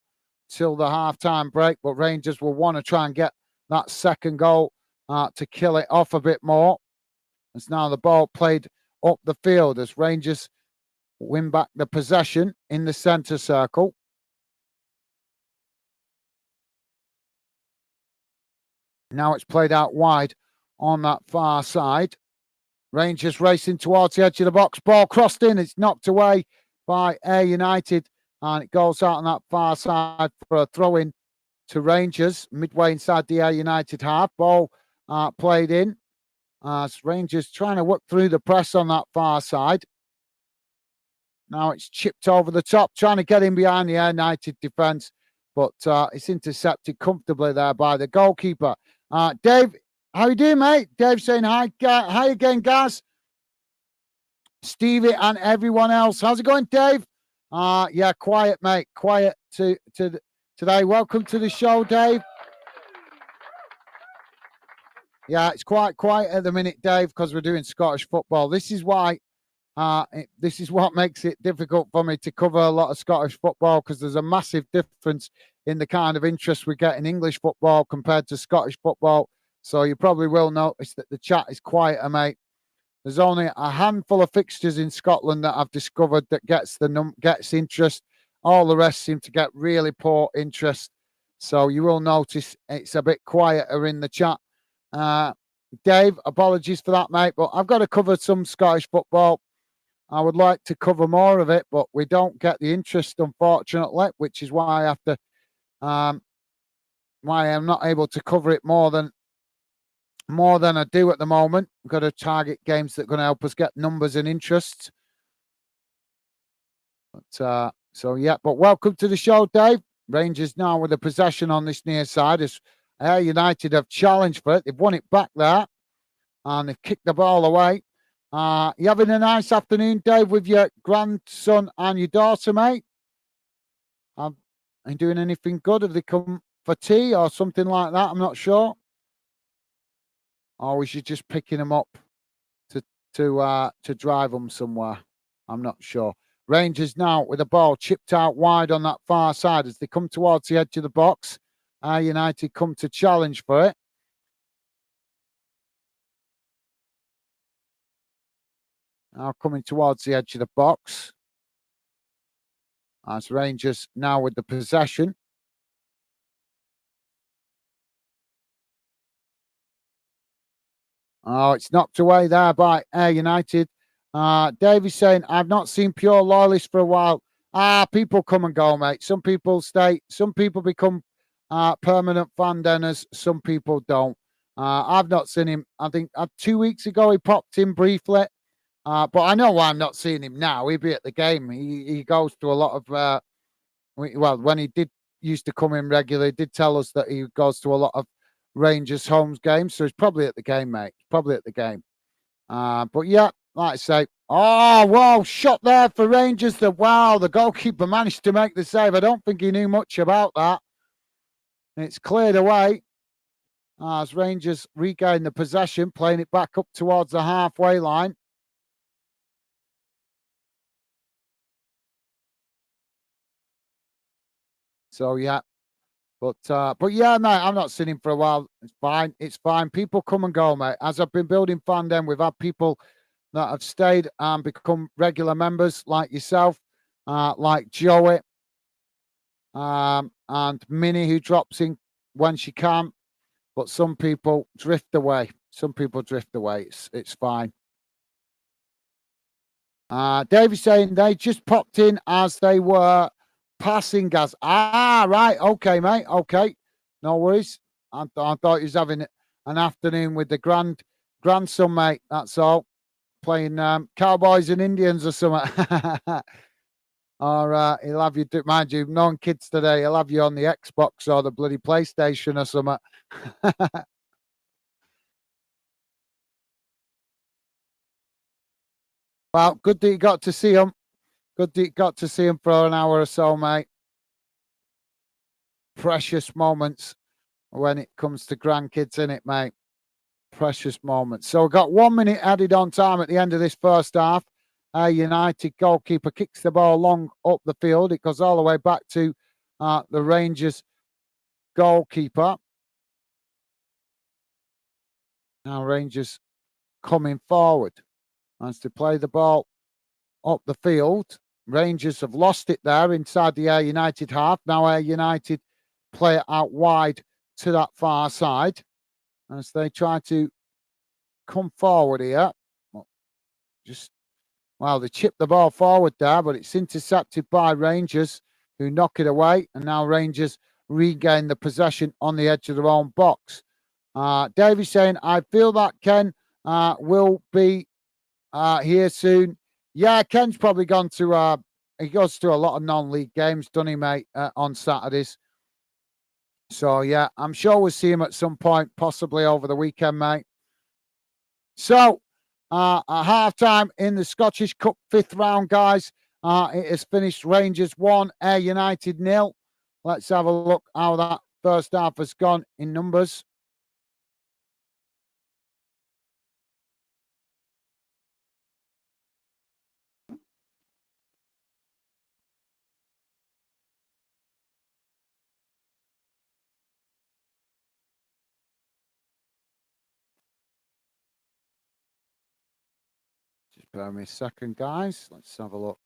till the half-time break, but Rangers will want to try and get that second goal to kill it off a bit more. As now the ball played up the field as Rangers win back the possession in the centre circle. Now it's played out wide on that far side. Rangers racing towards the edge of the box. Ball crossed in. It's knocked away by Ayr United, and it goes out on that far side for a throw-in to Rangers, midway inside the Ayr United half. Ball played in as Rangers trying to work through the press on that far side. Now it's chipped over the top, trying to get in behind the Ayr United defence, but it's intercepted comfortably there by the goalkeeper. Dave, how you doing, mate? Dave saying hi, hi again, Gaz. Stevie and everyone else. How's it going, Dave? Yeah, quiet, mate. Quiet today. Welcome to the show, Dave. Yeah, it's quite quiet at the minute, Dave, because we're doing Scottish football. This is why. This is what makes it difficult for me to cover a lot of Scottish football, because there's a massive difference in the kind of interest we get in English football compared to Scottish football. So you probably will notice that the chat is quieter, mate. There's only a handful of fixtures in Scotland that I've discovered that gets interest. All the rest seem to get really poor interest. So you will notice it's a bit quieter in the chat. Dave, apologies for that, mate, but I've got to cover some Scottish football. I would like to cover more of it, but we don't get the interest, unfortunately, which is why I have to, why I'm not able to cover it more than I do at the moment. We've got to target games that are going to help us get numbers and interests. But so yeah, but welcome to the show, Dave. Rangers now with the possession on this near side as Ayr United have challenged for it. They've won it back there, and they've kicked the ball away. You having a nice afternoon, Dave, with your grandson and your daughter, mate? Are you doing anything good? Have they come for tea or something like that? I'm not sure. Or was you just picking them up to drive them somewhere? I'm not sure. Rangers now with the ball chipped out wide on that far side as they come towards the edge of the box. Ayr United come to challenge for it. Now coming towards the edge of the box. As Rangers now with the possession. Oh, it's knocked away there by Ayr United. Davy's saying, I've not seen pure loyalists for a while. People come and go, mate. Some people stay, some people become permanent fan denners, some people don't. I've not seen him. I think 2 weeks ago he popped in briefly, but I know why I'm not seeing him now. He'd be at the game. He goes to a lot of, well, when he did used to come in regularly, he did tell us that he goes to a lot of Rangers homes games, so he's probably at the game, mate. Probably at the game. But yeah, like I say, oh wow, shot there for Rangers. The goalkeeper managed to make the save. I don't think he knew much about that. It's cleared away as Rangers regain the possession, playing it back up towards the halfway line. So yeah, but yeah, mate, I've not seen him for a while. It's fine. It's fine. People come and go, mate. As I've been building fandom, we've had people that have stayed and become regular members, like yourself, like Joey, and Minnie, who drops in when she can. But some people drift away. Some people drift away. It's fine. Davy's saying they just popped in as they were passing gas. Right. Okay, mate. Okay. No worries. I thought he was having an afternoon with the grandson, mate. That's all. Playing Cowboys and Indians or something. Or he'll have you do, mind you, knowing kids today, he'll have you on the Xbox or the bloody PlayStation or something. Well, good that you got to see him. Good that you got to see him for an hour or so, mate. Precious moments when it comes to grandkids, in it, mate. Precious moments. So we've got 1 minute added on time at the end of this first half. United goalkeeper kicks the ball long up the field. It goes all the way back to the Rangers goalkeeper. Now Rangers coming forward as to play the ball up the field. Rangers have lost it there inside the Ayr United half. Now Ayr United play it out wide to that far side as they try to come forward here. Just, well, they chip the ball forward there, but it's intercepted by Rangers, who knock it away. And now Rangers regain the possession on the edge of their own box. Davey saying, I feel that Ken will be here soon. Yeah, Ken's probably gone to, he goes to a lot of non-league games, doesn't he, mate, on Saturdays. So, yeah, I'm sure we'll see him at some point, possibly over the weekend, mate. So, at half-time in the Scottish Cup 5th round, guys, it has finished Rangers 1, Ayr United 0. Let's have a look how that first half has gone in numbers. Just bear me a second, guys. Let's have a look.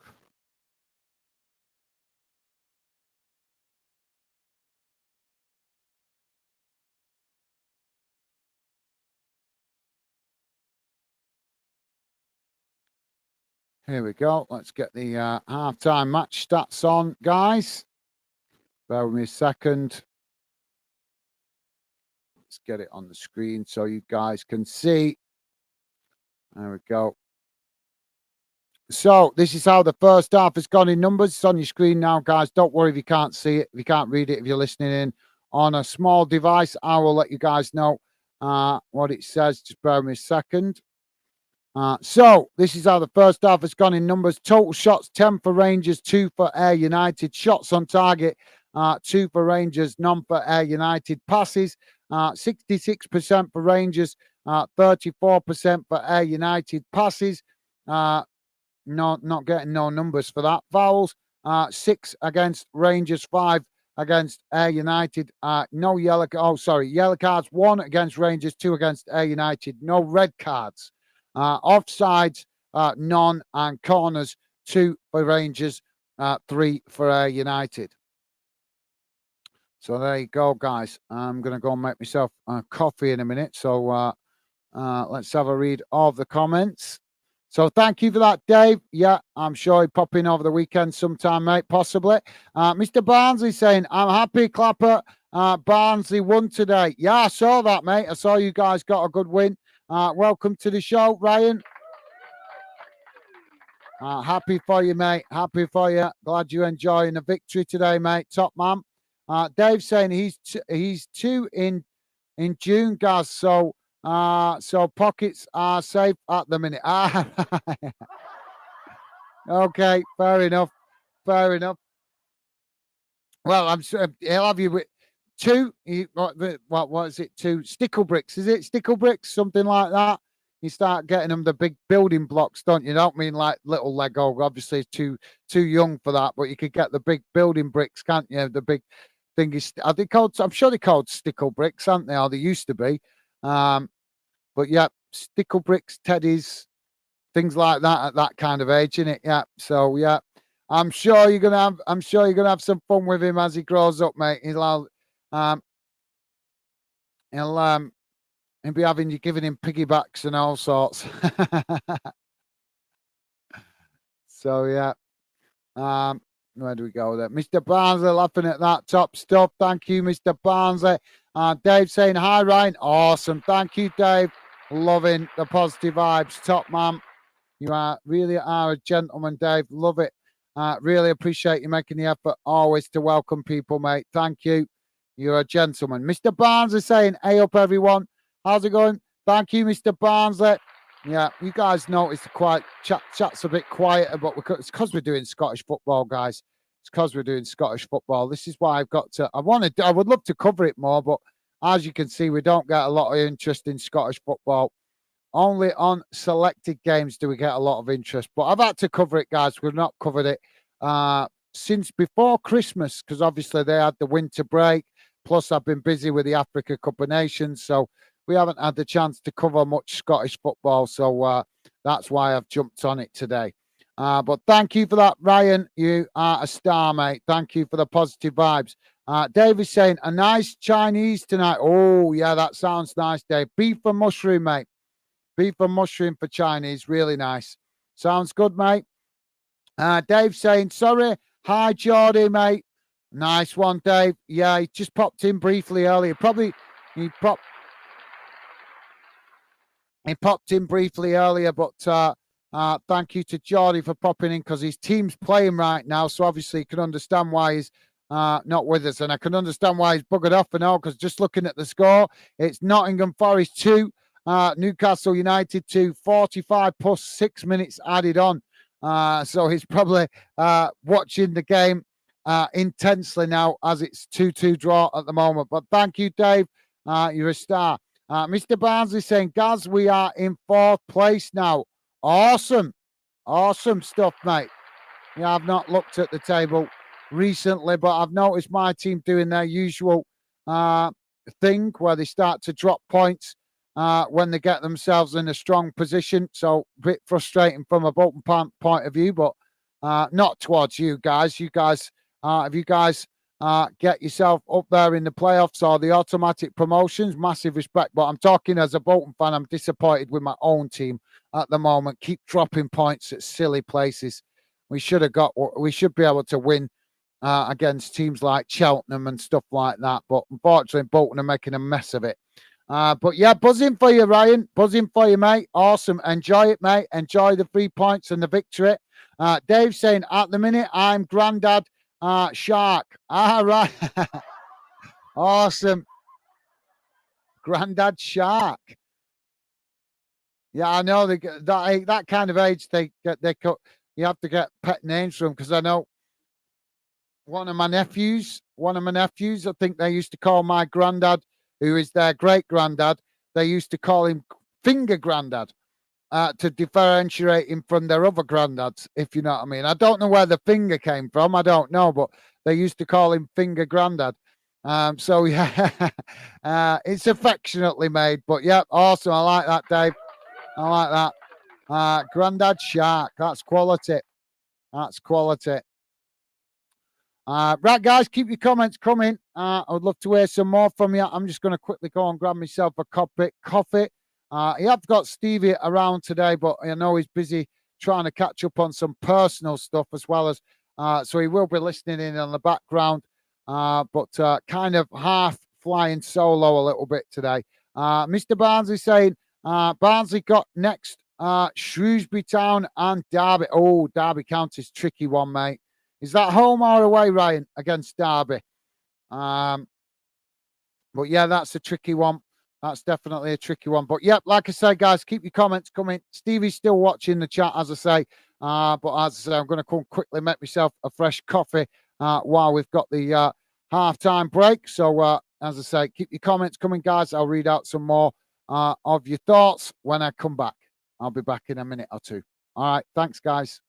Here we go. Let's get the half-time match stats on, guys. Bear with me a second. Let's get it on the screen so you guys can see. There we go. So this is how the first half has gone in numbers. It's on your screen now, guys. Don't worry if you can't see it, if you can't read it, if you're listening in on a small device. I will let you guys know what it says. Just bear with me a second. So this is how the first half has gone in numbers. Total shots, 10 for Rangers, 2 for Ayr United. Shots on target, 2 for Rangers, none for Ayr United. Passes, 66% for Rangers, 34% for Ayr United. Passes, not getting no numbers for that. Fouls, 6 against Rangers, 5 against Ayr United. No yellow. Oh, sorry, yellow cards. 1 against Rangers, 2 against Ayr United. No red cards. Offsides, none, and corners, 2 for Rangers, 3 for Ayr United. So there you go, guys. I'm going to go and make myself a coffee in a minute. So Let's have a read of the comments. So thank you for that, Dave. Yeah, I'm sure he'll pop in over the weekend sometime, mate, possibly. Mr. Barnsley saying, I'm happy, Clapper. Barnsley won today. Yeah, I saw that, mate. I saw you guys got a good win. Welcome to the show, Ryan. Happy for you, mate. Happy for you. Glad you're enjoying the victory today, mate. Top man. Dave saying he's two in June, Gaz. So pockets are safe at the minute. Okay, fair enough. Fair enough. Well, I'm sure he'll have you with two. What is it? Two stickle bricks? Is it stickle bricks? Something like that. You start getting them the big building blocks, don't you? Don't mean like little Lego. Obviously, it's too young for that. But you could get the big building bricks, can't you? The big thing is, are they called? I'm sure they're called stickle bricks, aren't they? Or they used to be. But yeah, stickle bricks, teddies, things like that at that kind of age, isn't it? Yeah. So yeah, I'm sure you're gonna have some fun with him as he grows up, mate. Um, he'll be having you giving him piggybacks and all sorts. So yeah. Where do we go there? Mr. Barnsley laughing at that top stuff. Thank you, Mr. Barnsley. Dave saying hi, Ryan. Awesome. Thank you, Dave. Loving the positive vibes. Top man. You really are a gentleman, Dave. Love it. Really appreciate you making the effort always to welcome people, mate. Thank you. You're a gentleman. Mr. Barnes is saying, hey up, everyone. How's it going? Thank you, Mr. Barnsley. Yeah, you guys notice the chat's a bit quieter, but it's because we're doing Scottish football, guys. It's because we're doing Scottish football. This is why I've got to. I would love to cover it more, but as you can see, we don't get a lot of interest in Scottish football. Only on selected games do we get a lot of interest. But I've had to cover it, guys. We've not covered it since before Christmas because obviously they had the winter break. Plus, I've been busy with the Africa Cup of Nations, so we haven't had the chance to cover much Scottish football. So that's why I've jumped on it today. But thank you for that, Ryan. You are a star, mate. Thank you for the positive vibes. Dave is saying, a nice Chinese tonight. Oh, yeah, that sounds nice, Dave. Beef and mushroom, mate. Beef and mushroom for Chinese. Really nice. Sounds good, mate. Dave saying, sorry. Hi, Geordie, mate. Nice one, Dave. Yeah, he just popped in briefly earlier. He popped in briefly earlier, but thank you to Geordie for popping in because his team's playing right now. So obviously you can understand why he's not with us. And I can understand why he's buggered off and all because just looking at the score, it's Nottingham Forest 2, Newcastle United 2, 45 plus 6 minutes added on. So he's probably watching the game intensely now as it's 2-2 draw at the moment. But thank you, Dave. You're a star. Mr. Barnes is saying, Gaz, we are in 4th place now. Awesome. Awesome stuff, mate. Yeah, I've not looked at the table recently, but I've noticed my team doing their usual thing where they start to drop points when they get themselves in a strong position. So a bit frustrating from a Bolton point of view, but not towards you guys. You guys, if you guys get yourself up there in the playoffs or the automatic promotions, massive respect. But I'm talking as a Bolton fan, I'm disappointed with my own team at the moment. Keep dropping points at silly places. We should be able to win against teams like Cheltenham and stuff like that. But unfortunately, Bolton are making a mess of it. But yeah, buzzing for you, Ryan. Buzzing for you, mate. Awesome. Enjoy it, mate. Enjoy the 3 points and the victory. Dave saying, at the minute, I'm Grandad Shark. Right. Awesome. Grandad Shark. Yeah, I know that kind of age you have to get pet names from because I know one of my nephews, I think they used to call my granddad, who is their great granddad, they used to call him Finger Grandad to differentiate him from their other granddads, if you know what I mean. I don't know where the finger came from, I don't know, but they used to call him Finger Grandad. So yeah, it's affectionately made, but yeah, awesome. I like that, Dave. I like that. Grandad Shark, that's quality. That's quality. Right, guys, keep your comments coming. I would love to hear some more from you. I'm just going to quickly go and grab myself a coffee. He have got Stevie around today, but I know he's busy trying to catch up on some personal stuff as well as, so he will be listening in on the background, but kind of half flying solo a little bit today. Mr. Barnes is saying Barnsley got next Shrewsbury Town and Derby. Oh, Derby County's tricky one, mate. Is that home or away, Ryan, against Derby? But yeah, that's a tricky one. That's definitely a tricky one. But yeah, like I say, guys, keep your comments coming. Stevie's still watching the chat, as I say. But as I say, I'm going to come quickly make myself a fresh coffee while we've got the half-time break. So as I say, keep your comments coming, guys. I'll read out some more of your thoughts when I come back. I'll be back in a minute or two. All right. Thanks, guys.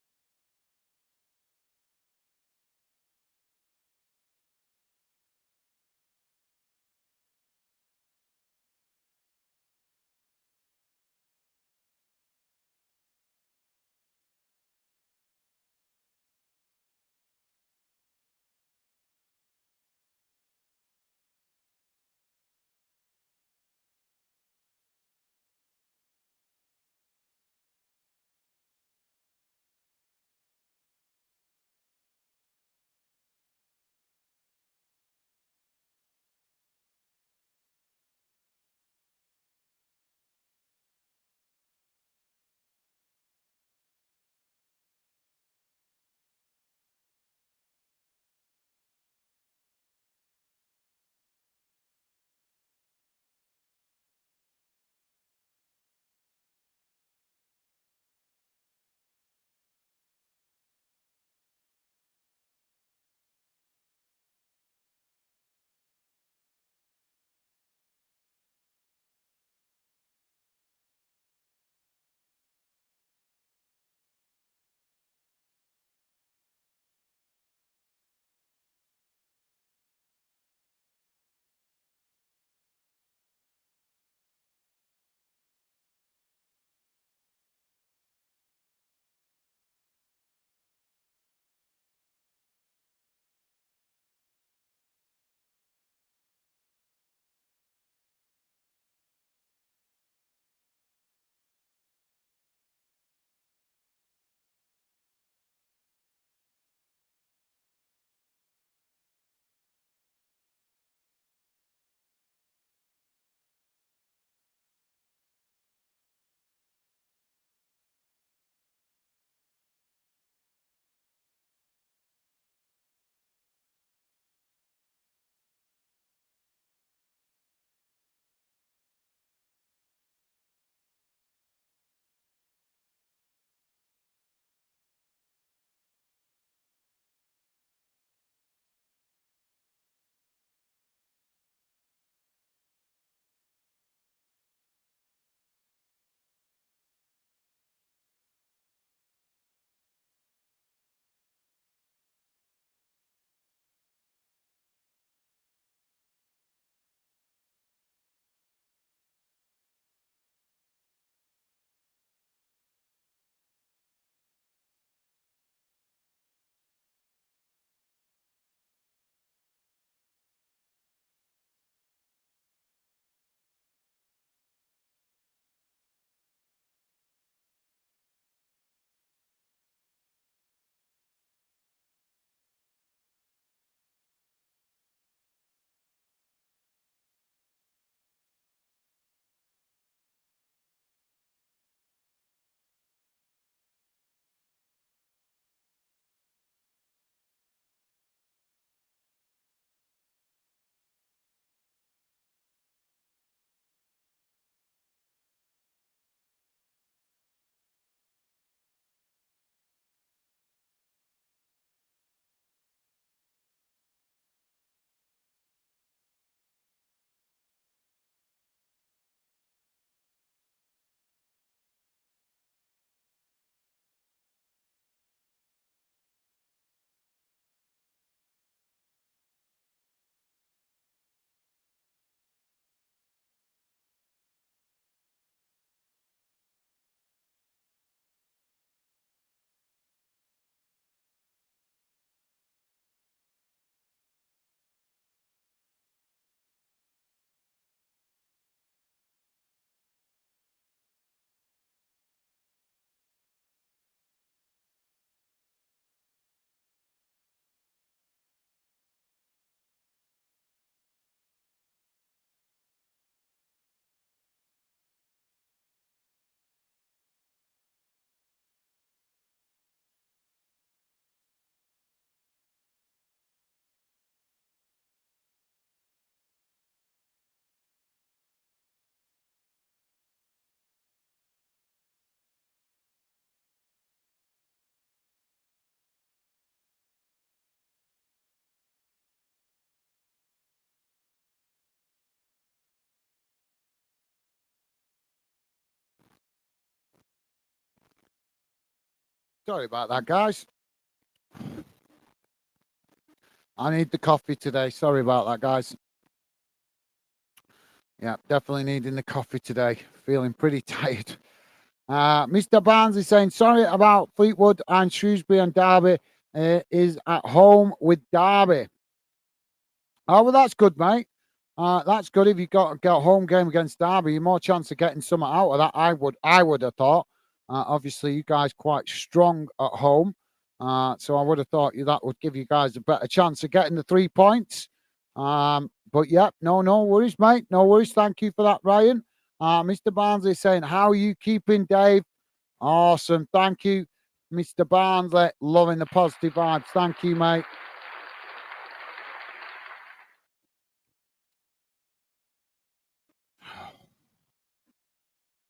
Sorry about that, guys. I need the coffee today. Sorry about that, guys. Yeah, definitely needing the coffee today. Feeling pretty tired. Mr. Barnes is saying, sorry about Fleetwood and Shrewsbury and Derby is at home with Derby. Oh, well, that's good, mate. That's good. If you got a home game against Derby, you're more chance of getting something out of that. I would have thought. Obviously, you guys quite strong at home, so I would have thought that would give you guys a better chance of getting the 3 points. But yeah, no worries, mate. No worries. Thank you for that, Ryan. Mr. Barnsley is saying, how are you keeping, Dave? Awesome. Thank you, Mr. Barnsley. Loving the positive vibes. Thank you, mate.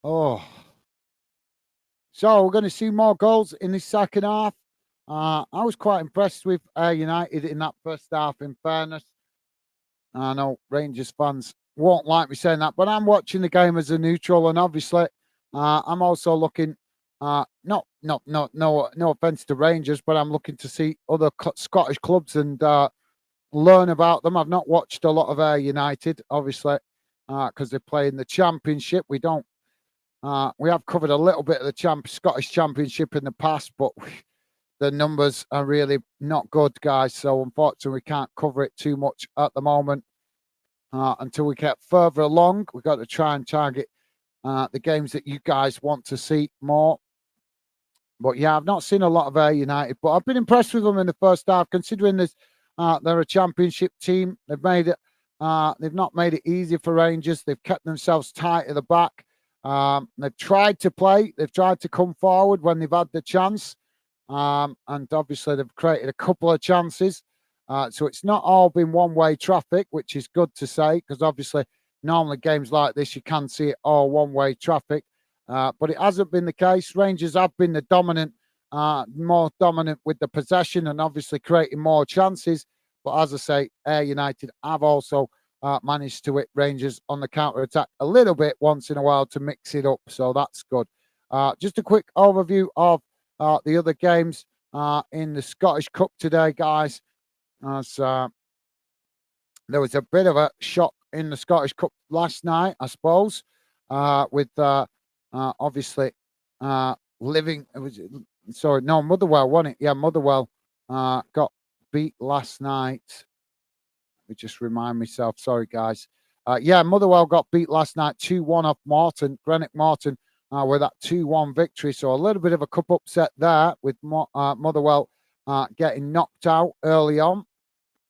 Oh. So we're going to see more goals in the second half. I was quite impressed with Ayr United in that first half, in fairness. I know Rangers fans won't like me saying that, but I'm watching the game as a neutral, and obviously, I'm also looking. No offense to Rangers, but I'm looking to see other Scottish clubs and learn about them. I've not watched a lot of Ayr United, obviously, because they play in the Championship. We have covered a little bit of the Scottish Championship in the past, but the numbers are really not good, guys. So unfortunately, we can't cover it too much at the moment until we get further along. We've got to try and target the games that you guys want to see more. But yeah, I've not seen a lot of Ayr United, but I've been impressed with them in the first half, considering they're a Championship team. They've made it. They've not made it easy for Rangers. They've kept themselves tight at the back. They've tried to play. They've tried to come forward when they've had the chance. And obviously, they've created a couple of chances. So it's not all been one-way traffic, which is good to say, because obviously, normally games like this, you can see it all one-way traffic. But it hasn't been the case. Rangers have been the more dominant with the possession and obviously creating more chances. But as I say, Ayr United have also managed to hit Rangers on the counter-attack a little bit once in a while to mix it up. So that's good. Just a quick overview of the other games in the Scottish Cup today, guys. As there was a bit of a shock in the Scottish Cup last night, I suppose, with obviously living. Motherwell won it. Yeah, Motherwell got beat last night. Let me just remind myself. Sorry, guys. Yeah, Motherwell got beat last night 2-1 off Morton, Greenock Morton, with that 2-1 victory. So a little bit of a cup upset there with Motherwell getting knocked out early on.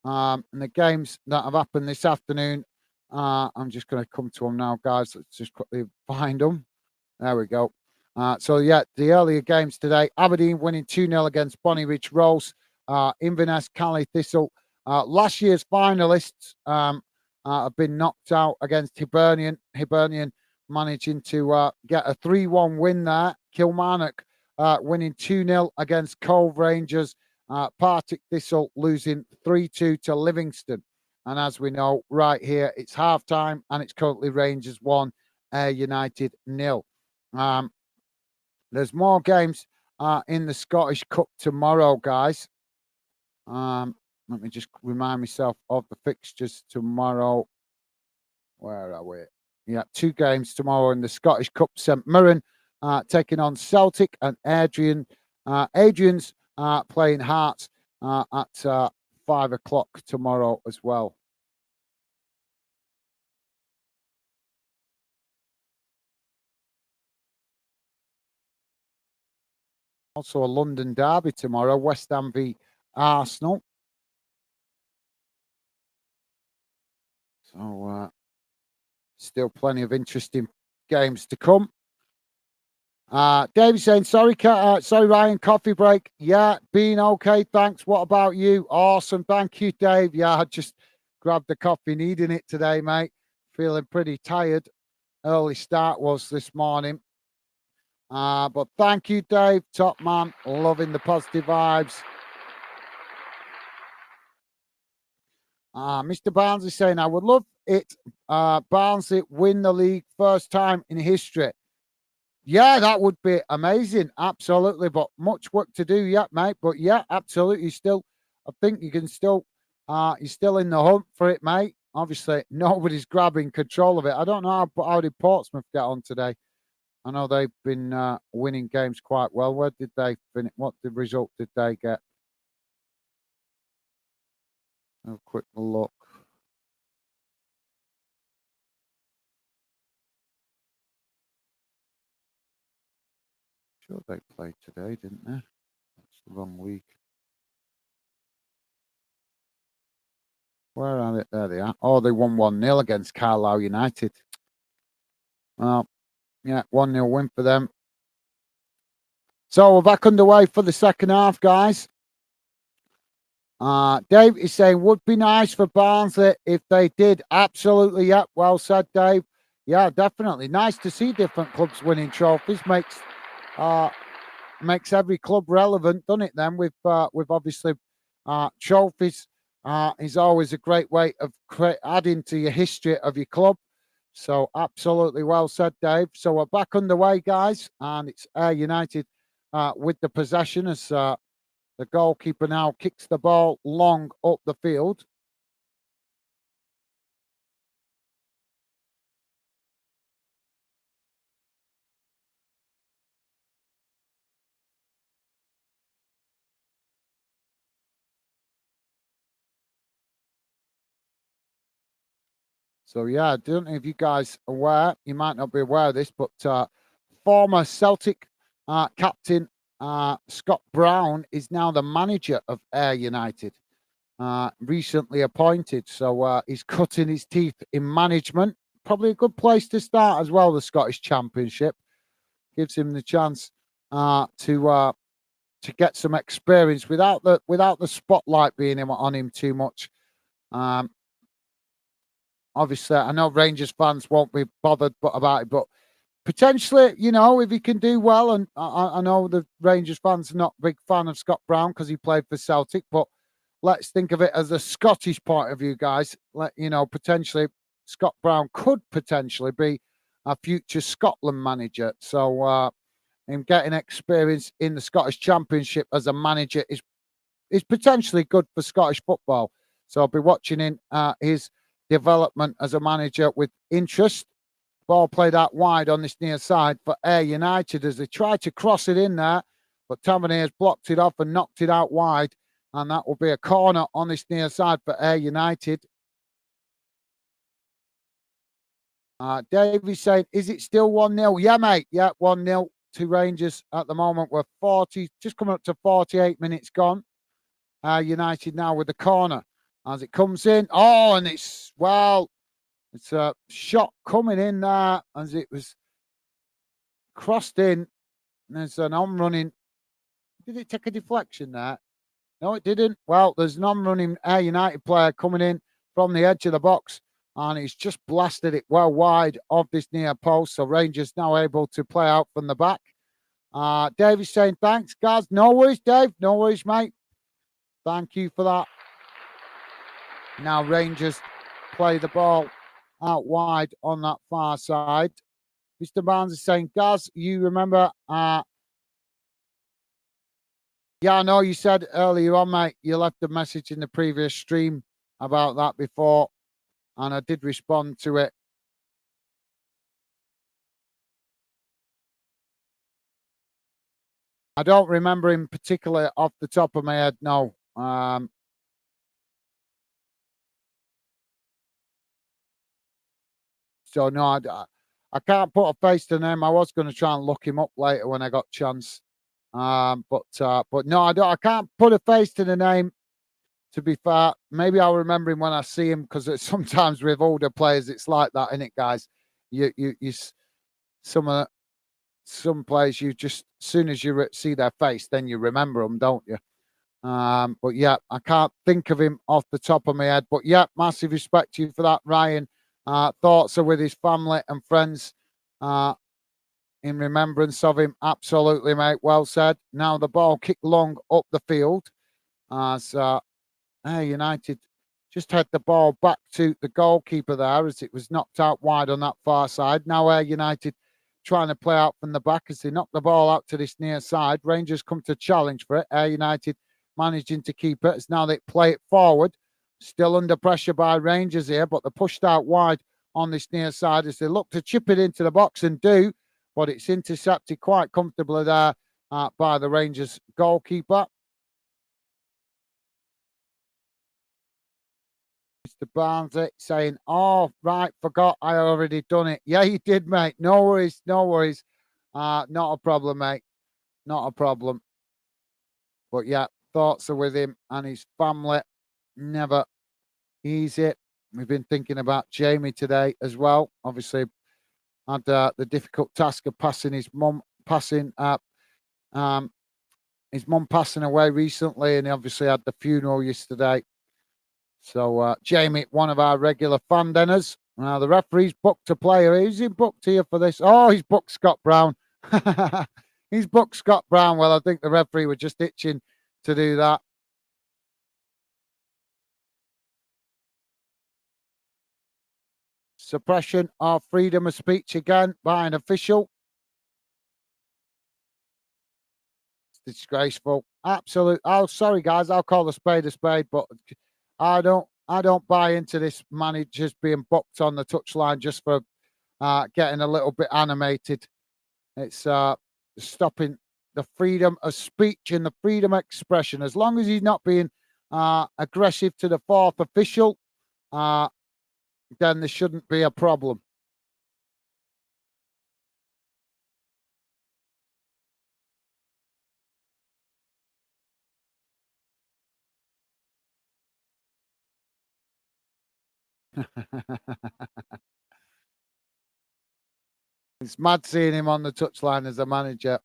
And the games that have happened this afternoon, I'm just going to come to them now, guys. Let's just quickly find them. There we go. So, yeah, the earlier games today, Aberdeen winning 2-0 against Bonnyrigg Rose. Inverness, Caley Thistle. Last year's finalists have been knocked out against Hibernian. Hibernian managing to get a 3-1 win there. Kilmarnock winning 2-0 against Cove Rangers. Partick Thistle losing 3-2 to Livingston. And as we know, right here, it's half-time and it's currently Rangers 1, Ayr United 0. There's more games in the Scottish Cup tomorrow, guys. Let me just remind myself of the fixtures tomorrow. Where are we? Yeah, 2 games tomorrow in the Scottish Cup. St Mirren taking on Celtic, and Adrian's playing Hearts at 5 o'clock tomorrow as well. Also a London derby tomorrow, West Ham v Arsenal. So still plenty of interesting games to come. David saying, sorry, Ryan, coffee break. Yeah, being okay, thanks. What about you? Awesome. Thank you, Dave. Yeah, I just grabbed the coffee, needing it today, mate. Feeling pretty tired. Early start was this morning. But thank you, Dave. Top man. Loving the positive vibes. Mr. Barnes is saying, I would love it. Barnsley win the league first time in history. Yeah, that would be amazing. Absolutely. But much work to do yet, mate. But yeah, absolutely. Still, I think you can still, you're still in the hunt for it, mate. Obviously, nobody's grabbing control of it. I don't know how did Portsmouth get on today. I know they've been winning games quite well. Where did they finish? What the result did they get? Have a quick look. Sure, they played today, didn't they? That's the wrong week. Where are they? There they are. Oh, they won 1-0 against Carlisle United. Well, yeah, 1-0 win for them. So we're back underway for the second half, guys. Dave is saying, would be nice for Barnsley if they did. Absolutely, yeah. Well said, Dave. Yeah, definitely. Nice to see different clubs winning trophies. Makes every club relevant, doesn't it? Then with obviously trophies is always a great way of adding to your history of your club. So absolutely well said, Dave. So we're back underway, guys, and it's Ayr United with the possession as the goalkeeper now kicks the ball long up the field. So yeah, I don't know if you guys are aware, you might not be aware of this, but former Celtic captain Scott Brown is now the manager of Ayr United, recently appointed. So he's cutting his teeth in management. Probably a good place to start as well. The Scottish Championship gives him the chance to get some experience without the spotlight being on him too much. Um, Obviously, I know Rangers fans won't be bothered about it, but potentially, if he can do well, and I know the Rangers fans are not a big fan of Scott Brown because he played for Celtic, but let's think of it as a Scottish point of view, guys. Potentially Scott Brown could potentially be a future Scotland manager. So him getting experience in the Scottish Championship as a manager is potentially good for Scottish football. So I'll be watching in his development as a manager with interest. Ball played out wide on this near side for Ayr United as they tried to cross it in there, but Tavernier blocked it off and knocked it out wide, and that will be a corner on this near side for Ayr United. Davey's saying, is it still 1-0? Yeah, mate. Yeah, 1-0 to Rangers at the moment. We're 40, just coming up to 48 minutes gone. United now with the corner as it comes in. Oh, and it's a shot coming in there as it was crossed in. There's an on-running. Did it take a deflection there? No, it didn't. Well, there's an on-running Ayr United player coming in from the edge of the box, and he's just blasted it well wide of this near post. So Rangers now able to play out from the back. Dave is saying, thanks, guys. No worries, Dave. No worries, mate. Thank you for that. Now Rangers play the ball out wide on that far side. Mr. Barnes is saying, Gaz, you remember? Yeah, I know you said earlier on, mate, you left a message in the previous stream about that before, and I did respond to it. I don't remember him particularly off the top of my head, no. So no, I can't put a face to the name. I was going to try and look him up later when I got chance. But no, I can't put a face to the name. To be fair, maybe I'll remember him when I see him because sometimes with older players it's like that, isn't it, guys? You some players you just as soon as you see their face, then you remember them, don't you? But yeah, I can't think of him off the top of my head. But yeah, massive respect to you for that, Ryan. Thoughts are with his family and friends in remembrance of him. Absolutely, mate. Well said. Now the ball kicked long up the field as United just had the ball back to the goalkeeper there as it was knocked out wide on that far side. Now Ayr United trying to play out from the back as they knock the ball out to this near side. Rangers come to challenge for it. Ayr United managing to keep it as now they play it forward. Still under pressure by Rangers here, but they're pushed out wide on this near side as they look to chip it into the box and do, but it's intercepted quite comfortably there by the Rangers goalkeeper. Mr. Barnsley saying, "Oh, right, forgot I already done it." Yeah, you did, mate. No worries, no worries. Not a problem, mate. Not a problem. But yeah, thoughts are with him and his family. Never easy. We've been thinking about Jamie today as well. Obviously, had the difficult task of passing his mum passing away recently, and he obviously had the funeral yesterday. So Jamie, one of our regular fan dinners. Now the referee's booked a player. Who's he booked here for this? Oh, he's booked Scott Brown. He's booked Scott Brown. Well, I think the referee was just itching to do that. Suppression of freedom of speech again by an official. It's disgraceful. Absolute. Oh, sorry guys, I'll call a spade, but I don't buy into this man just being booked on the touchline just for getting a little bit animated. It's stopping the freedom of speech and the freedom of expression. As long as he's not being aggressive to the fourth official, then there shouldn't be a problem. It's mad seeing him on the touchline as a manager.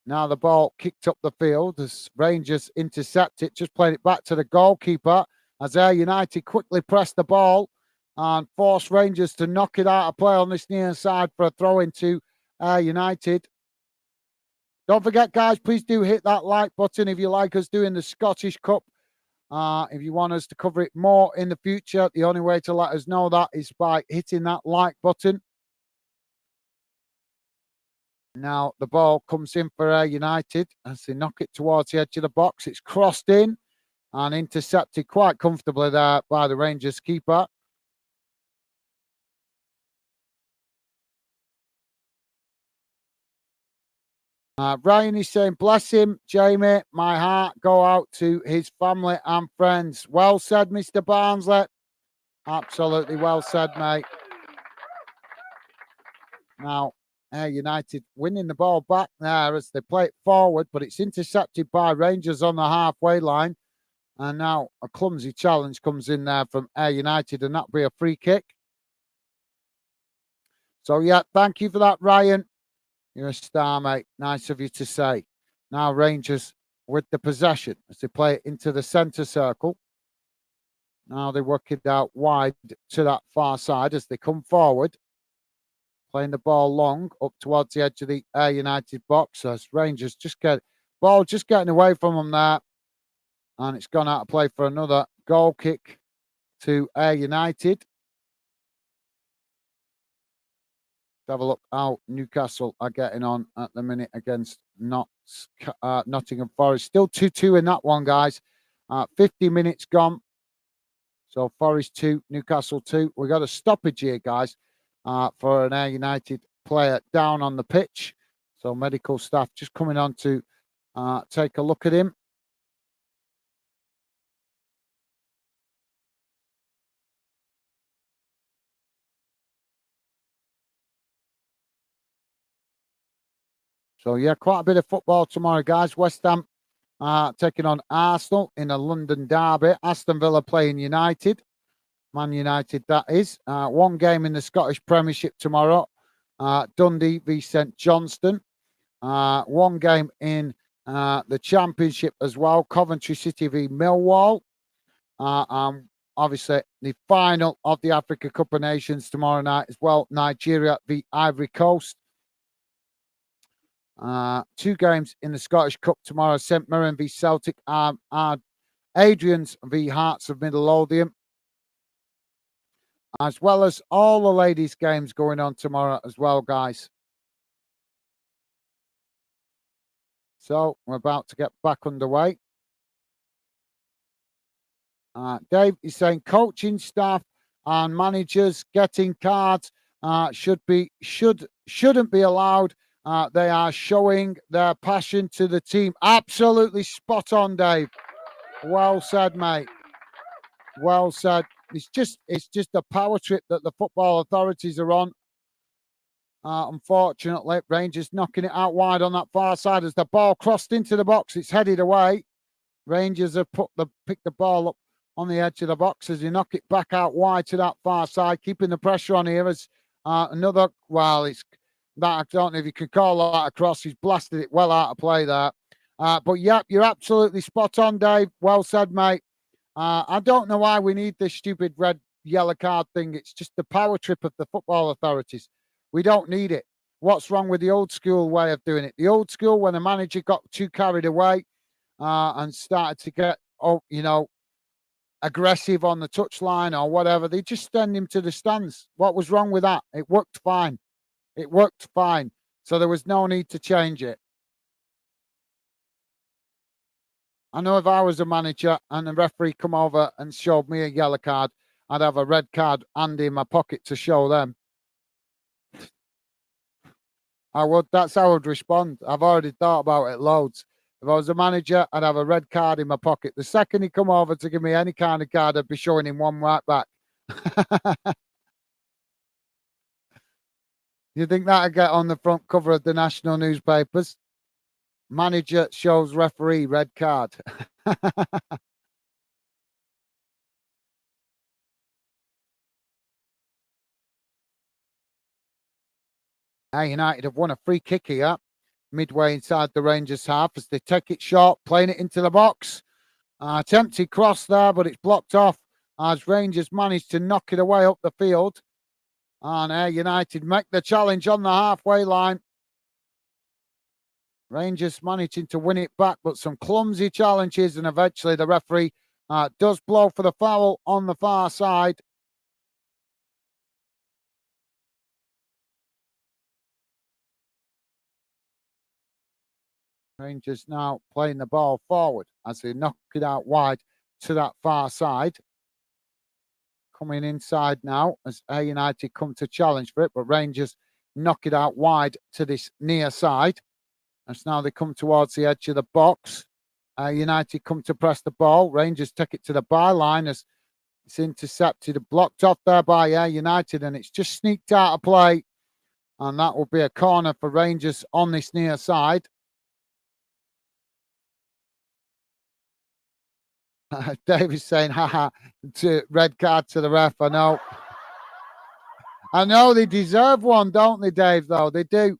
Now the ball kicked up the field as Rangers intercept it, just played it back to the goalkeeper as Ayr United quickly pressed the ball and forced Rangers to knock it out of play on this near side for a throw into Ayr United. Don't forget, guys, please do hit that like button if you like us doing the Scottish Cup. If you want us to cover it more in the future, the only way to let us know that is by hitting that like button. Now the ball comes in for Ayr United as they knock it towards the edge of the box. It's crossed in and intercepted quite comfortably there by the Rangers keeper. Ryan is saying, "Bless him, Jamie. My heart go out to his family and friends." Well said, Mr. Barnsley. Absolutely well said, mate. Now, Ayr United winning the ball back there as they play it forward, but it's intercepted by Rangers on the halfway line. And now a clumsy challenge comes in there from Ayr United, and that'll be a free kick. So, yeah, thank you for that, Ryan. You're a star, mate. Nice of you to say. Now Rangers with the possession as they play it into the centre circle. Now they work it out wide to that far side as they come forward. Playing the ball long up towards the edge of the Ayr United box as Rangers just getting away from them there. And it's gone out of play for another goal kick to Ayr United. Have a look how Newcastle are getting on at the minute against Nottingham Forest. Still 2-2 in that one, guys. 50 minutes gone. So Forest 2, Newcastle 2. We got a stoppage here, guys, for an Ayr United player down on the pitch. So medical staff just coming on to take a look at him. So, yeah, quite a bit of football tomorrow, guys. West Ham taking on Arsenal in a London derby. Aston Villa playing United. Man United, that is. One game in the Scottish Premiership tomorrow. Dundee v St Johnstone. One game in the Championship as well. Coventry City v Millwall. Obviously, the final of the Africa Cup of Nations tomorrow night as well. Nigeria v Ivory Coast. 2 games in the Scottish Cup tomorrow. St Mirren v Celtic. Adrian's v Hearts of Midlothian. As well as all the ladies' games going on tomorrow as well, guys. So we're about to get back underway. Dave is saying coaching staff and managers getting cards shouldn't be allowed. They are showing their passion to the team. Absolutely spot on, Dave. Well said, mate. Well said. It's just a power trip that the football authorities are on. Unfortunately, Rangers knocking it out wide on that far side as the ball crossed into the box. It's headed away. Rangers have picked the ball up on the edge of the box as they knock it back out wide to that far side, keeping the pressure on here as it's that I don't know if you could call that a cross. He's blasted it well out of play there. But yep, you're absolutely spot on, Dave. Well said, mate. I don't know why we need this stupid red yellow card thing. It's just the power trip of the football authorities. We don't need it. What's wrong with the old school way of doing it? The old school, when the manager got too carried away and started to get, aggressive on the touchline or whatever, they just send him to the stands. What was wrong with that? It worked fine. It worked fine. So there was no need to change it. I know if I was a manager and the referee come over and showed me a yellow card, I'd have a red card handy in my pocket to show them. I would. That's how I would respond. I've already thought about it loads. If I was a manager, I'd have a red card in my pocket. The second he come over to give me any kind of card, I'd be showing him one right back. You think that'd get on the front cover of the national newspapers? Manager shows referee red card. Ayr United have won a free kick here, midway inside the Rangers half as they take it short, playing it into the box. Attempted cross there, but it's blocked off as Rangers managed to knock it away up the field. And Ayr United make the challenge on the halfway line. Rangers managing to win it back, but some clumsy challenges, and eventually the referee does blow for the foul on the far side. Rangers now playing the ball forward as they knock it out wide to that far side. Coming inside now as Ayr United come to challenge for it, but Rangers knock it out wide to this near side. As now they come towards the edge of the box. United come to press the ball. Rangers take it to the byline as it's intercepted, blocked off there by Ayr United, and it's just sneaked out of play. And that will be a corner for Rangers on this near side. David's saying, haha, to red card to the ref. I know. I know they deserve one, don't they, Dave, though? They do.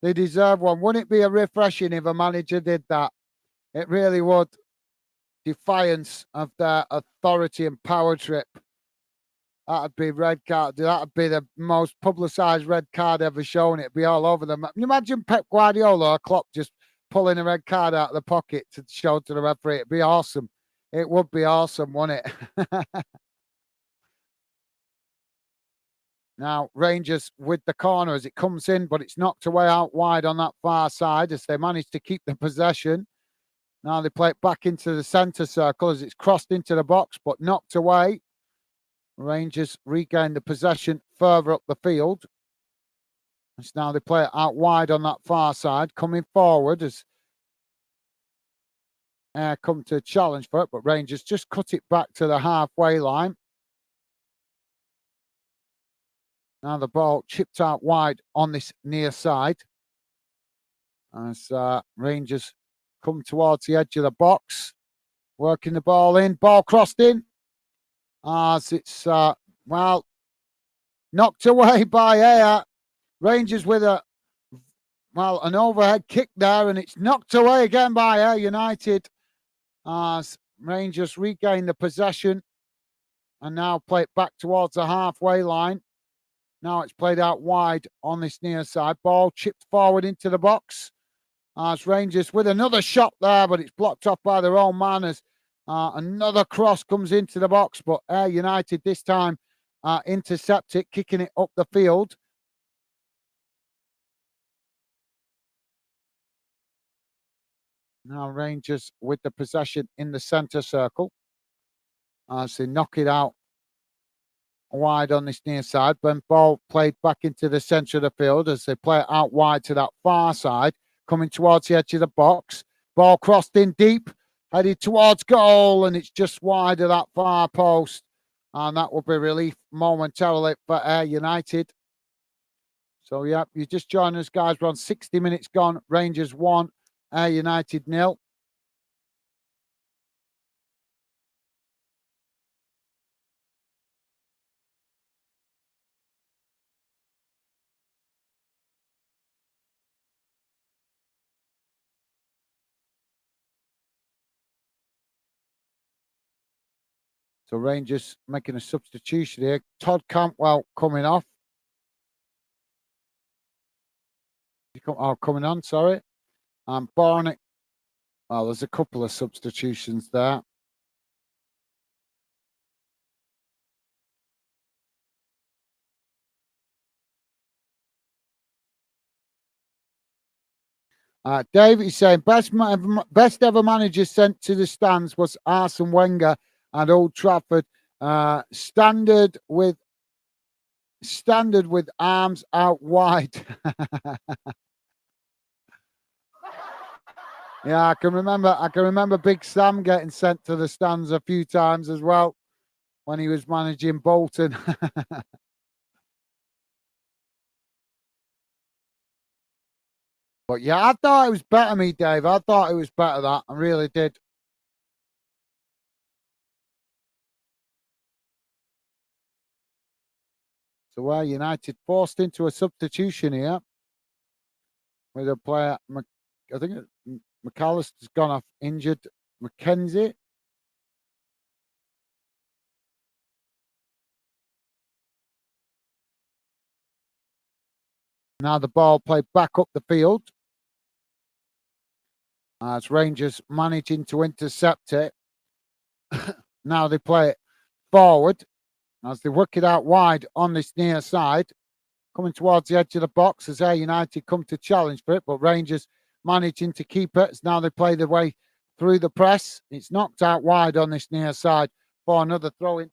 They deserve one. Wouldn't it be a refreshing if a manager did that? It really would. Defiance of their authority and power trip. That'd be red card. That'd be the most publicised red card ever shown. It'd be all over them. Can you imagine Pep Guardiola or Klopp just pulling a red card out of the pocket to show to the referee? It'd be awesome. It would be awesome, wouldn't it? Now, Rangers with the corner as it comes in, but it's knocked away out wide on that far side as they manage to keep the possession. Now they play it back into the centre circle as it's crossed into the box, but knocked away. Rangers regain the possession further up the field. As now they play it out wide on that far side, coming forward as Ayr come to challenge for it, but Rangers just cut it back to the halfway line. Now the ball chipped out wide on this near side as Rangers come towards the edge of the box, working the ball in, ball crossed in as it's, knocked away by Ayr. Rangers with an overhead kick there, and it's knocked away again by Ayr United as Rangers regain the possession and now play it back towards the halfway line. Now it's played out wide on this near side. Ball chipped forward into the box as Rangers with another shot there, but it's blocked off by their own man as another cross comes into the box. But Ayr United this time intercept it, kicking it up the field. Now Rangers with the possession in the centre circle as they knock it out wide on this near side. When ball played back into the centre of the field as they play it out wide to that far side, coming towards the edge of the box. Ball crossed in deep, headed towards goal, and it's just wide of that far post. And that will be relief momentarily for Ayr United. So, yeah, you just joined us, guys. We're on 60 minutes gone. Rangers 1, Ayr United 0. So Rangers making a substitution here. Todd Cantwell coming off. Coming on, sorry. And Barnett. Well, there's a couple of substitutions there. Dave is saying best ever manager sent to the stands was Arsene Wenger at Old Trafford. Standard with arms out wide. Yeah, I can remember Big Sam getting sent to the stands a few times as well when he was managing Bolton. But yeah, I thought it was better, me, Dave. I thought it was better, that. I really did. So where United forced into a substitution here with a player, I think McAllister's gone off injured. McKenzie. Now the ball played back up the field as Rangers managing to intercept it. Now they play it forward as they work it out wide on this near side, coming towards the edge of the box as Ayr United come to challenge for it, but Rangers managing to keep it as now they play their way through the press. It's knocked out wide on this near side for another throw-in.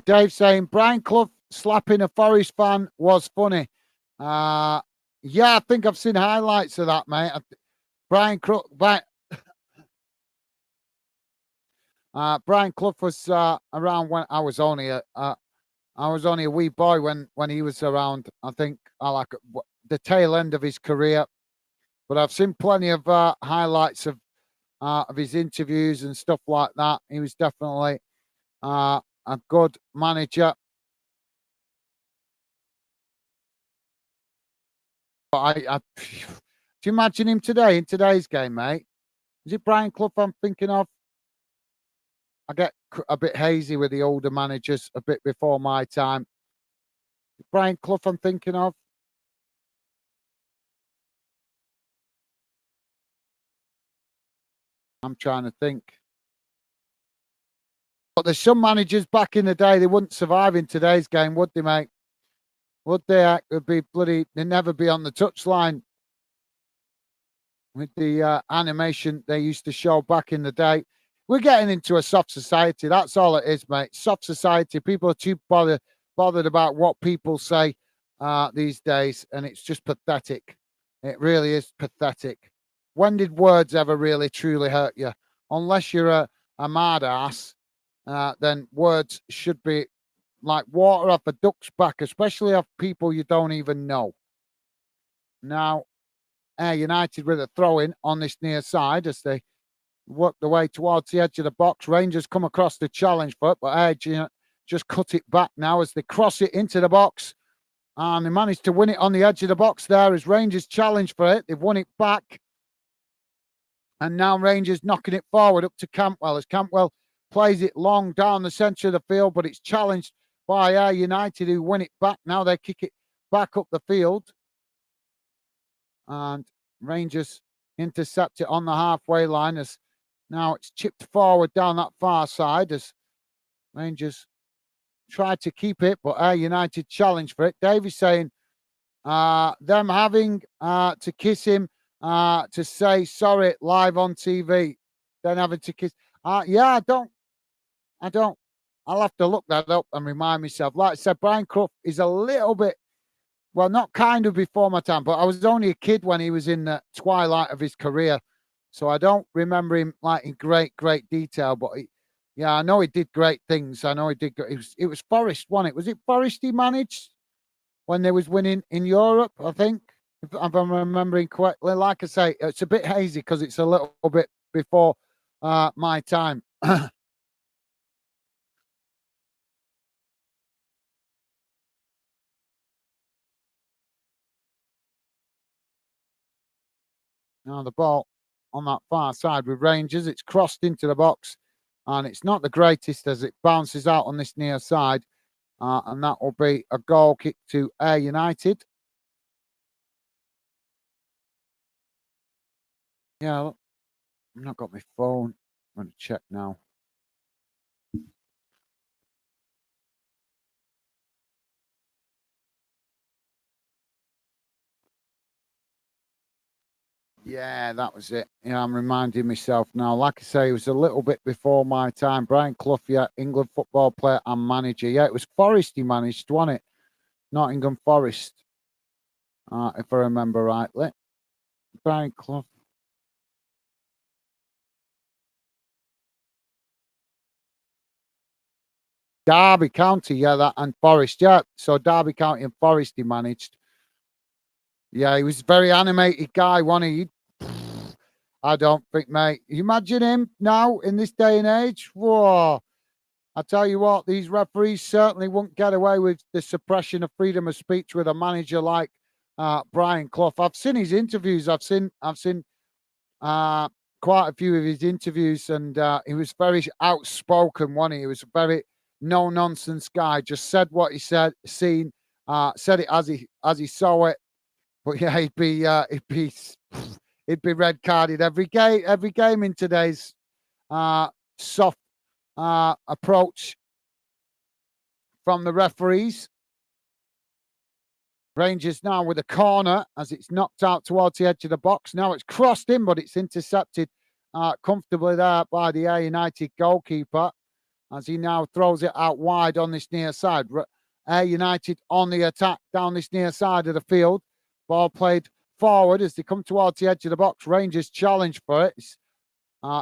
Dave saying Brian Clough slapping a Forest fan was funny. Yeah, I think I've seen highlights of that, mate. Brian Clough, Brian Clough was around when I was only a wee boy when he was around. I think I like the tail end of his career, but I've seen plenty of highlights of his interviews and stuff like that. He was definitely a good manager. But do you imagine him today in today's game, mate? Is it Brian Clough I'm thinking of? I get a bit hazy with the older managers a bit before my time. Brian Clough I'm thinking of. I'm trying to think. But there's some managers back in the day, they wouldn't survive in today's game, would they, mate? Would they? Would be bloody, they'd never be on the touchline with the animation they used to show back in the day. We're getting into a soft society. That's all it is, mate. Soft society. People are too bothered about what people say these days, and it's just pathetic. It really is pathetic. When did words ever really truly hurt you? Unless you're a mad ass, then words should be like water off a duck's back, especially off people you don't even know. Now, Ayr United with a throw in on this near side as they work their way towards the edge of the box. Rangers come across the challenge for it, but Ayr just cut it back now as they cross it into the box. And they managed to win it on the edge of the box there as Rangers challenge for it. They've won it back. And now Rangers knocking it forward up to Cantwell as Cantwell plays it long down the centre of the field, but it's challenged by Ayr United who win it back. Now they kick it back up the field. And Rangers intercept it on the halfway line as now it's chipped forward down that far side as Rangers tried to keep it, but Ayr United challenged for it. Dave is saying them having to kiss him to say sorry live on TV, then having to kiss. Yeah, I don't. I'll have to look that up and remind myself. Like I said, Brian Clough is a little bit, well, not kind of before my time, but I was only a kid when he was in the twilight of his career. So I don't remember him like in great detail. But yeah, I know he did great things. I know he did. It was Forest, wasn't it? Was it Forest he managed when they was winning in Europe? I think, if I'm remembering correctly. Like I say, it's a bit hazy because it's a little bit before my time. Now the ball on that far side with Rangers. It's crossed into the box, and it's not the greatest as it bounces out on this near side. And that will be a goal kick to Ayr United. Yeah, I've not got my phone. I'm going to check now. Yeah, that was it. Yeah, I'm reminding myself now. Like I say, it was a little bit before my time. Brian Clough, yeah, England football player and manager. Yeah, it was Forest he managed, wasn't it? Nottingham Forest, if I remember rightly. Brian Clough. Derby County, yeah, that and Forest, yeah. So Derby County and Forest he managed. Yeah, he was a very animated guy, wasn't he? I don't think, mate. You imagine him now in this day and age? Whoa. I tell you what, these referees certainly won't get away with the suppression of freedom of speech with a manager like Brian Clough. I've seen his interviews. I've seen uh, quite a few of his interviews, and he was very outspoken. One, he was a very no nonsense guy. Just said what he said, said it as he saw it. But yeah, he'd be red carded every game in today's soft approach from the referees. Rangers now with a corner as it's knocked out towards the edge of the box. Now it's crossed in, but it's intercepted comfortably there by the Ayr United goalkeeper as he now throws it out wide on this near side. Ayr United on the attack down this near side of the field. Ball played forward as they come towards the edge of the box. Rangers challenge for it. It's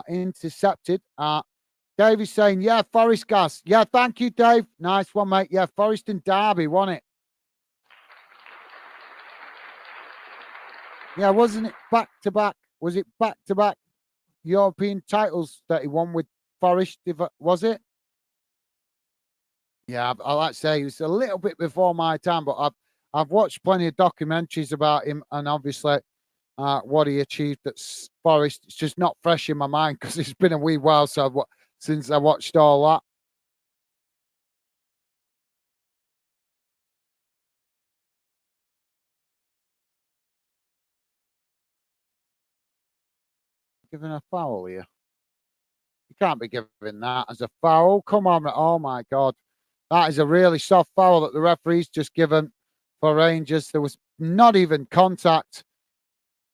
intercepted. Dave is saying, yeah, Forest Gas. Yeah, thank you, Dave. Nice one, mate. Yeah, Forest and Derby, wasn't it? Yeah, wasn't it back to back? Was it back to back European titles that he won with Forest? Was it? Yeah, I like to say he was a little bit before my time, but I've watched plenty of documentaries about him, and obviously what he achieved at Forest. It's just not fresh in my mind because it's been a wee while since I watched all that. Giving a foul here. You can't be giving that as a foul. Come on. Oh my God. That is a really soft foul that the referee's just given for Rangers. There was not even contact.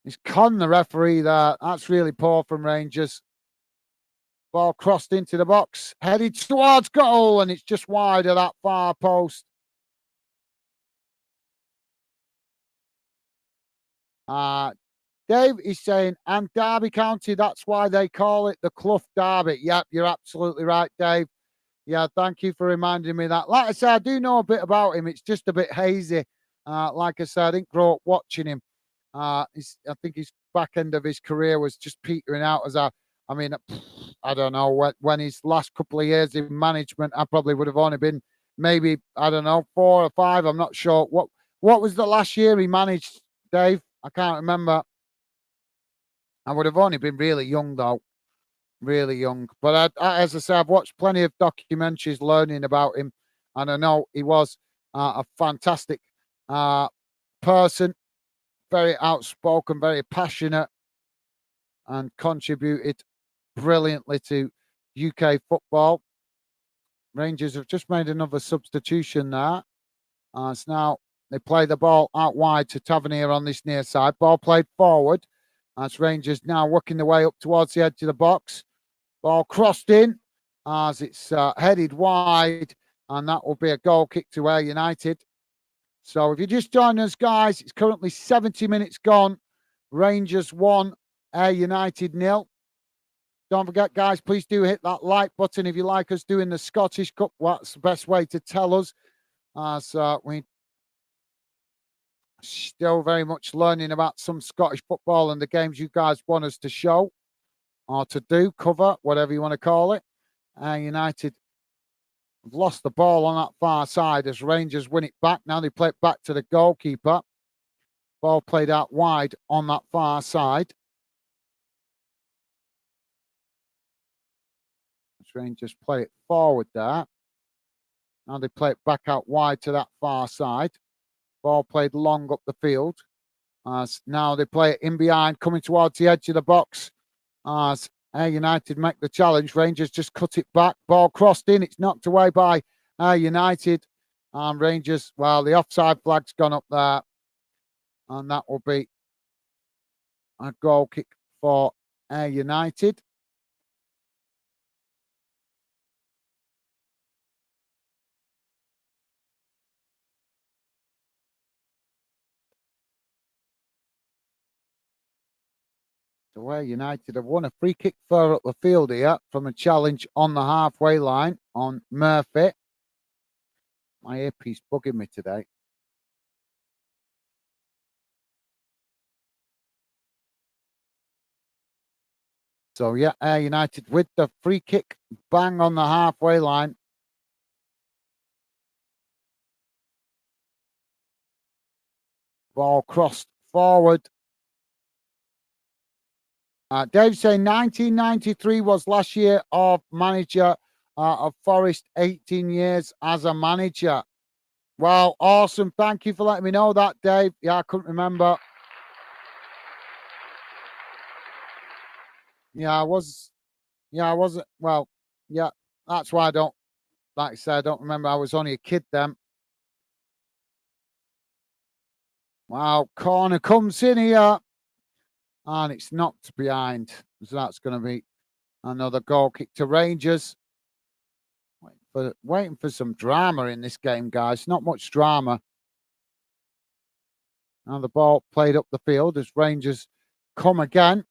He's conned the referee there. That's really poor from Rangers. Ball crossed into the box, headed towards goal, and it's just wide of that far post. Uh, Dave is saying, and Derby County, that's why they call it the Clough Derby. Yep, you're absolutely right, Dave. Yeah, thank you for reminding me that. Like I said, I do know a bit about him. It's just a bit hazy. Like I said, I didn't grow up watching him. I think his back end of his career was just petering out I mean, I don't know when his last couple of years in management, I probably would have only been maybe, I don't know, 4 or 5. I'm not sure. What was the last year he managed, Dave? I can't remember. I would have only been really young though, really young. But as I say, I've watched plenty of documentaries learning about him, and I know he was a fantastic uh, person, very outspoken, very passionate, and contributed brilliantly to UK football. Rangers have just made another substitution there. As now they play the ball out wide to Tavernier on this near side. Ball played forward. As Rangers now working their way up towards the edge of the box. Ball crossed in as it's headed wide, and that will be a goal kick to Ayr United. So if you just join us, guys, it's currently 70 minutes gone. Rangers 1, Ayr United 0. Don't forget, guys, please do hit that like button if you like us doing the Scottish Cup. What's the best way to tell us? As we still very much learning about some Scottish football and the games you guys want us to show or to do, cover, whatever you want to call it. United have lost the ball on that far side as Rangers win it back. Now they play it back to the goalkeeper. Ball played out wide on that far side. Rangers play it forward there. Now they play it back out wide to that far side. Ball played long up the field. As now they play it in behind, coming towards the edge of the box. As Ayr United make the challenge, Rangers just cut it back. Ball crossed in. It's knocked away by Ayr United. And Rangers, well, the offside flag's gone up there. And that will be a goal kick for Ayr United. So Ayr United have won a free kick further up the field here from a challenge on the halfway line on Murphy. My earpiece bugging me today. So yeah, Ayr United with the free kick, bang on the halfway line. Ball crossed forward. Dave saying 1993 was last year of manager of Forest, 18 years as a manager. Wow, awesome. Thank you for letting me know that, Dave. Yeah, I couldn't remember. Yeah, I wasn't. Well, yeah, that's why I don't, like I said, I don't remember. I was only a kid then. Wow, corner comes in here. And it's knocked behind. So that's going to be another goal kick to Rangers. Waiting for some drama in this game, guys. Not much drama. Now the ball played up the field as Rangers come again.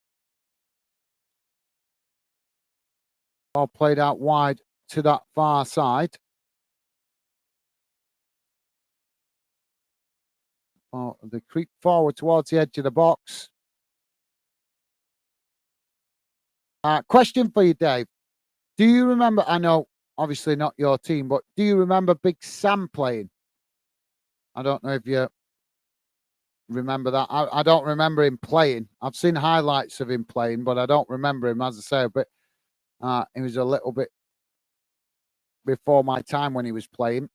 Ball played out wide to that far side. They creep forward towards the edge of the box. Question for you, Dave. Do you remember, I know obviously not your team, but do you remember Big Sam playing? I don't know if you remember that. I don't remember him playing. I've seen highlights of him playing, but I don't remember him, as I say. But he was a little bit before my time when he was playing.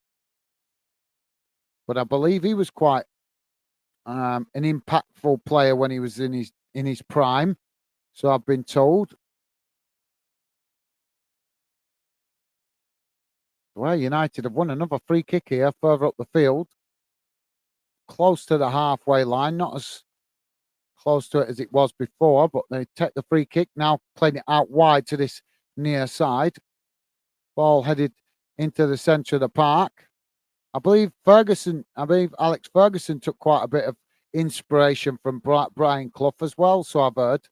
But I believe he was quite an impactful player when he was in his prime. So I've been told. Well, United have won another free kick here, further up the field, close to the halfway line, not as close to it as it was before, but they take the free kick, now playing it out wide to this near side. Ball headed into the centre of the park. I believe Alex Ferguson took quite a bit of inspiration from Brian Clough as well, so I've heard.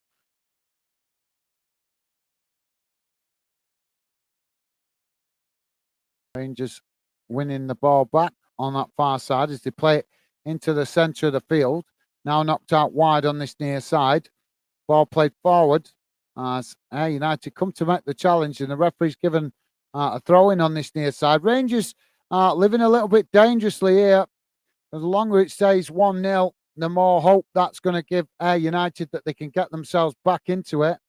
Rangers winning the ball back on that far side as they play it into the centre of the field. Now knocked out wide on this near side. Ball played forward as Ayr United come to make the challenge, and the referee's given a throw in on this near side. Rangers living a little bit dangerously here. The longer it stays 1-0, the more hope that's going to give Ayr United that they can get themselves back into it.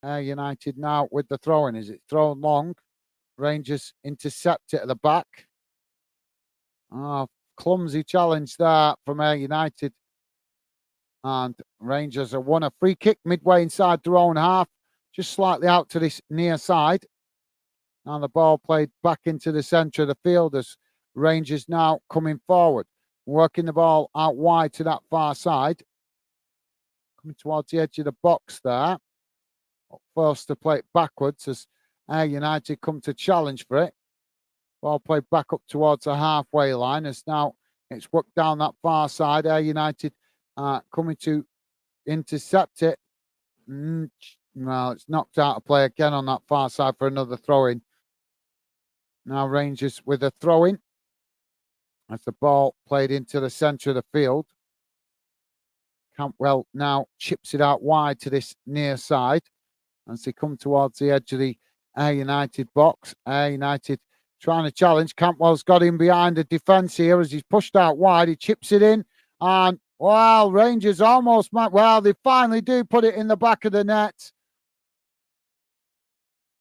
Ayr United now with the throw-in. Is it thrown long? Rangers intercept it at the back. Oh, clumsy challenge there from Ayr United. And Rangers have won a free kick midway inside their own half, just slightly out to this near side. And the ball played back into the centre of the field as Rangers now coming forward, working the ball out wide to that far side. Coming towards the edge of the box there. Forced to play it backwards as Ayr United come to challenge for it. Ball played back up towards the halfway line as now it's worked down that far side. Ayr United coming to intercept it. Well, it's knocked out of play again on that far side for another throw-in. Now Rangers with a throw-in as the ball played into the centre of the field. Campwell now chips it out wide to this near side as they come towards the edge of the Ayr United box. Ayr United trying to challenge. Campwell's got in behind the defence here as he's pushed out wide. He chips it in and, well, Rangers almost might. Well, they finally do put it in the back of the net.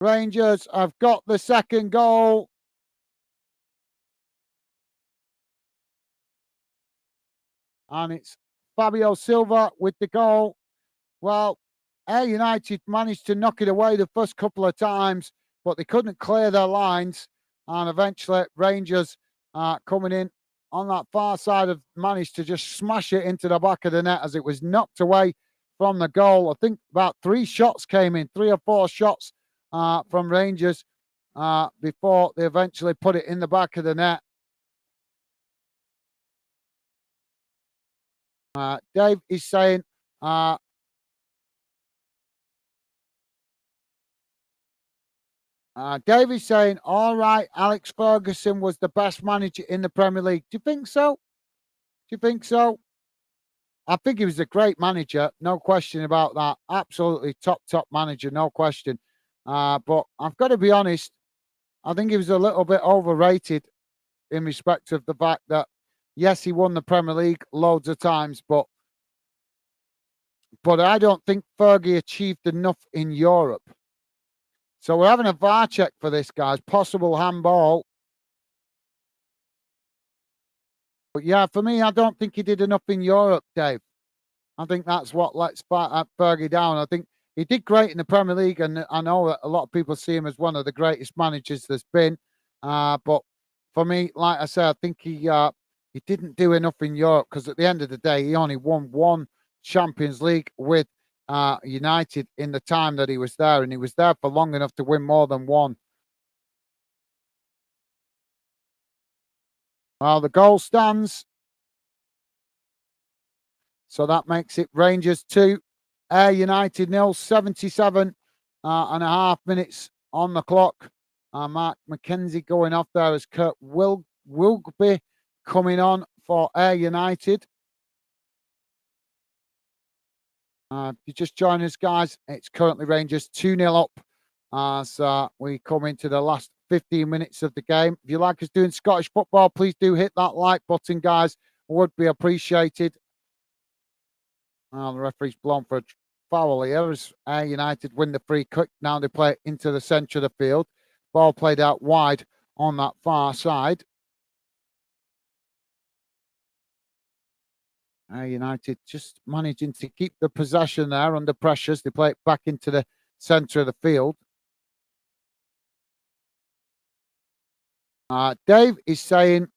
Rangers have got the second goal. And it's Fabio Silva with the goal. Well, Ayr United managed to knock it away the first couple of times, but they couldn't clear their lines. And eventually, Rangers coming in on that far side have managed to just smash it into the back of the net as it was knocked away from the goal. I think about 3 shots came in, 3 or 4 shots from Rangers before they eventually put it in the back of the net. Dave is saying Dave is saying, all right, Alex Ferguson was the best manager in the Premier League. Do you think so? Do you think so? I think he was a great manager, no question about that. Absolutely top manager, no question. But I've got to be honest, I think he was a little bit overrated in respect of the fact that, yes, he won the Premier League loads of times, but I don't think Fergie achieved enough in Europe. So we're having a VAR check for this, guys. Possible handball. But yeah, for me, I don't think he did enough in Europe, Dave. I think that's what lets Fergie down. I think he did great in the Premier League, and I know that a lot of people see him as one of the greatest managers there's been. But for me, like I said, I think he didn't do enough in Europe because at the end of the day, he only won 1 Champions League with United in the time that he was there, and he was there for long enough to win more than 1. Well, the goal stands. So that makes it Rangers 2, Ayr United 0, 77 and a half minutes on the clock. Mark McKenzie going off there as Kurt Wilgby coming on for Ayr United. If you just join us, guys, it's currently Rangers 2-0 up as we come into the last 15 minutes of the game. If you like us doing Scottish football, please do hit that like button, guys. Would be appreciated. The referee's blown for a foul here as Ayr United win the free kick. Now they play it into the centre of the field. Ball played out wide on that far side. Ayr United just managing to keep the possession there under pressures. They play it back into the centre of the field. Dave is saying,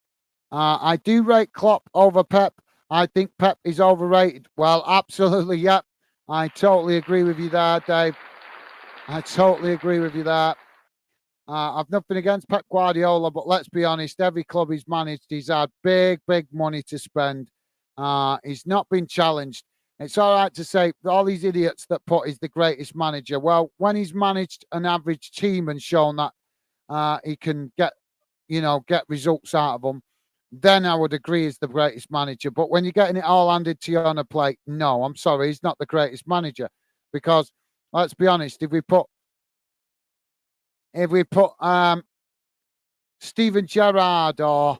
I do rate Klopp over Pep. I think Pep is overrated. Well, absolutely, yep. I totally agree with you there, Dave. I totally agree with you there. I've nothing against Pep Guardiola, but let's be honest, every club he's managed, he's had big money to spend. He's not been challenged. It's all right to say all these idiots that put he's the greatest manager. Well, when he's managed an average team and shown that he can get results out of them, then I would agree he's the greatest manager. But when you're getting it all handed to you on a plate, no, I'm sorry, he's not the greatest manager. Because let's be honest, if we put Steven Gerrard or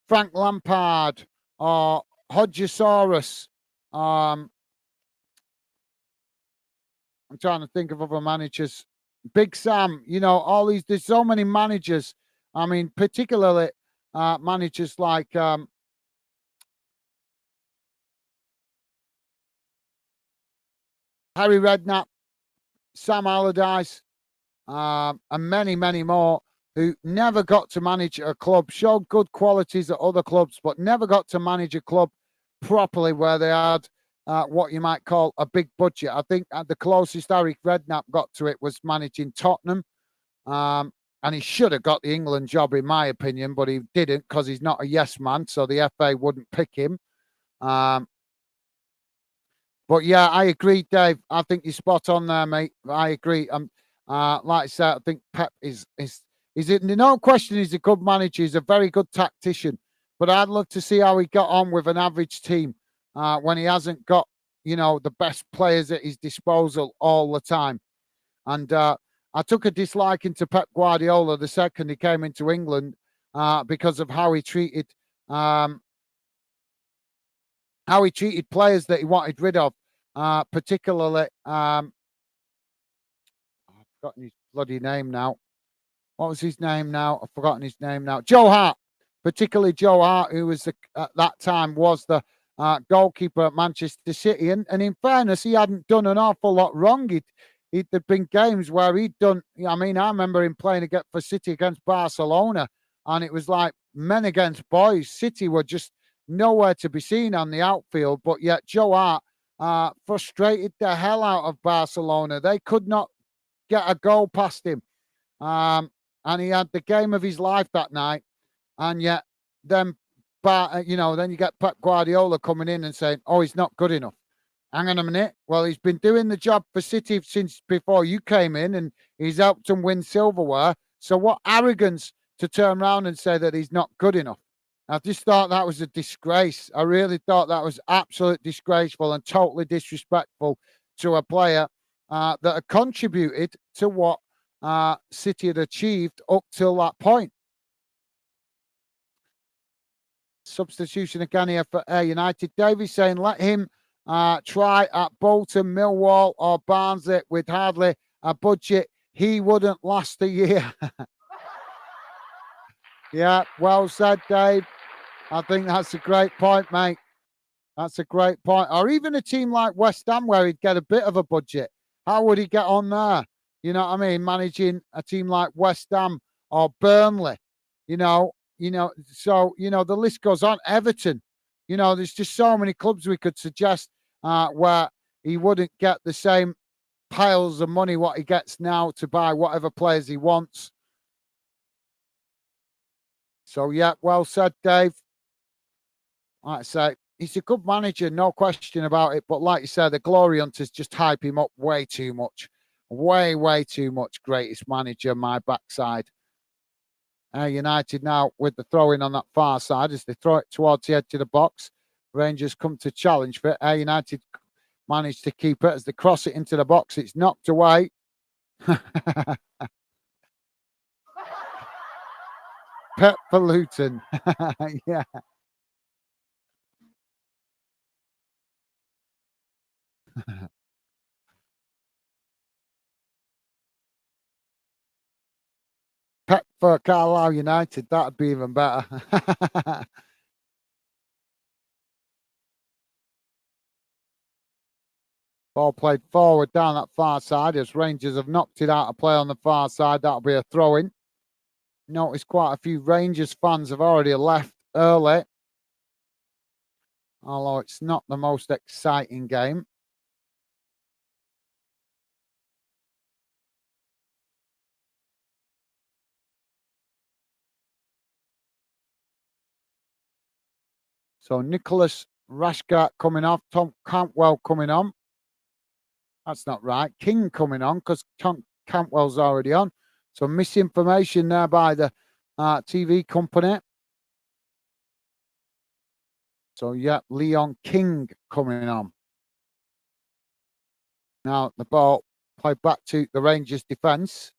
Frank Lampard or Hodgesaurus, I'm trying to think of other managers. Big Sam, all these. There's so many managers. I mean, particularly managers like Harry Redknapp, Sam Allardyce, and many, many more who never got to manage a club, showed good qualities at other clubs, but never got to manage a club properly where they had what you might call a big budget. I think the closest Harry Redknapp got to it was managing Tottenham. And he should have got the England job, in my opinion, but he didn't because he's not a yes man, so the FA wouldn't pick him. But yeah, I agree, Dave. I think you're spot on there, mate. I agree. Like I said, I think Pep is no question he's a good manager. He's a very good tactician. But I'd love to see how he got on with an average team when he hasn't got, the best players at his disposal all the time. And I took a disliking to Pep Guardiola the second he came into England because of how he treated players that he wanted rid of. Particularly, I've forgotten his bloody name now. What was his name now? I've forgotten his name now. Joe Hart, particularly Joe Hart, who was at that time was the goalkeeper at Manchester City. And in fairness, he hadn't done an awful lot wrong. There'd been games where he'd done. I mean, I remember him playing for City against Barcelona, and it was like men against boys. City were just nowhere to be seen on the outfield, but yet Joe Hart frustrated the hell out of Barcelona. They could not get a goal past him. And he had the game of his life that night. And yet then you get Pep Guardiola coming in and saying, oh, he's not good enough. Hang on a minute. Well, he's been doing the job for City since before you came in, and he's helped them win silverware. So what arrogance to turn around and say that he's not good enough. I just thought that was a disgrace. I really thought that was absolutely disgraceful and totally disrespectful to a player that had contributed to what City had achieved up till that point. Substitution again here for Ayr United. Davies saying let him try at Bolton, Millwall or Barnsley with hardly a budget. He wouldn't last a year. Yeah, well said, Dave. I think that's a great point, mate. That's a great point. Or even a team like West Ham where he'd get a bit of a budget. How would he get on there? You know what I mean? Managing a team like West Ham or Burnley, so, the list goes on. Everton, there's just so many clubs we could suggest where he wouldn't get the same piles of money what he gets now to buy whatever players he wants. So, yeah, well said, Dave. Like I say, he's a good manager, no question about it. But like you said, the Glory Hunters just hype him up way too much. Way, way too much. Greatest manager, my backside. United now with the throw-in on that far side as they throw it towards the edge of the box. Rangers come to challenge for it. United managed to keep it as they cross it into the box. It's knocked away. Pep for Luton. Yeah. Pep for Carlisle United. That'd be even better. Ball played forward down that far side as Rangers have knocked it out of play on the far side. That'll be a throw-in. Notice quite a few Rangers fans have already left early. Although it's not the most exciting game. So Nicholas Rashgart coming off, Tom Cantwell coming on. That's not right. King coming on because Tom Cantwell's already on. So misinformation there by the TV company. So yeah, Leon King coming on. Now the ball played back to the Rangers defence.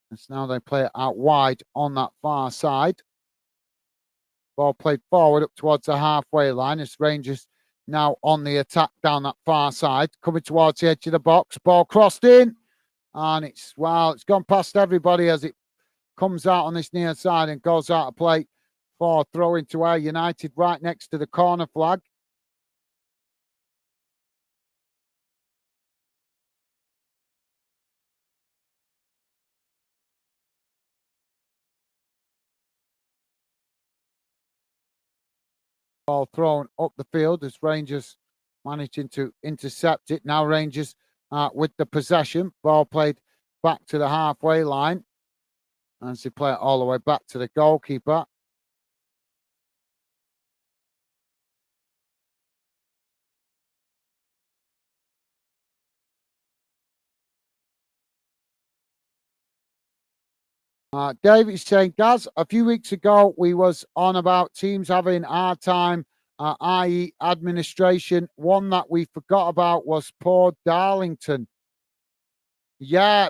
And so now they play it out wide on that far side. Ball played forward up towards the halfway line as Rangers now on the attack down that far side, coming towards the edge of the box. Ball crossed in, and it's gone past everybody as it comes out on this near side and goes out of play for throw into Ayr United right next to the corner flag. Ball thrown up the field as Rangers managing to intercept it. Now Rangers with the possession. Ball played back to the halfway line as they play it all the way back to the goalkeeper. David's saying, Gaz, a few weeks ago we was on about teams having hard time, i.e. administration. One that we forgot about was Port Darlington. Yeah,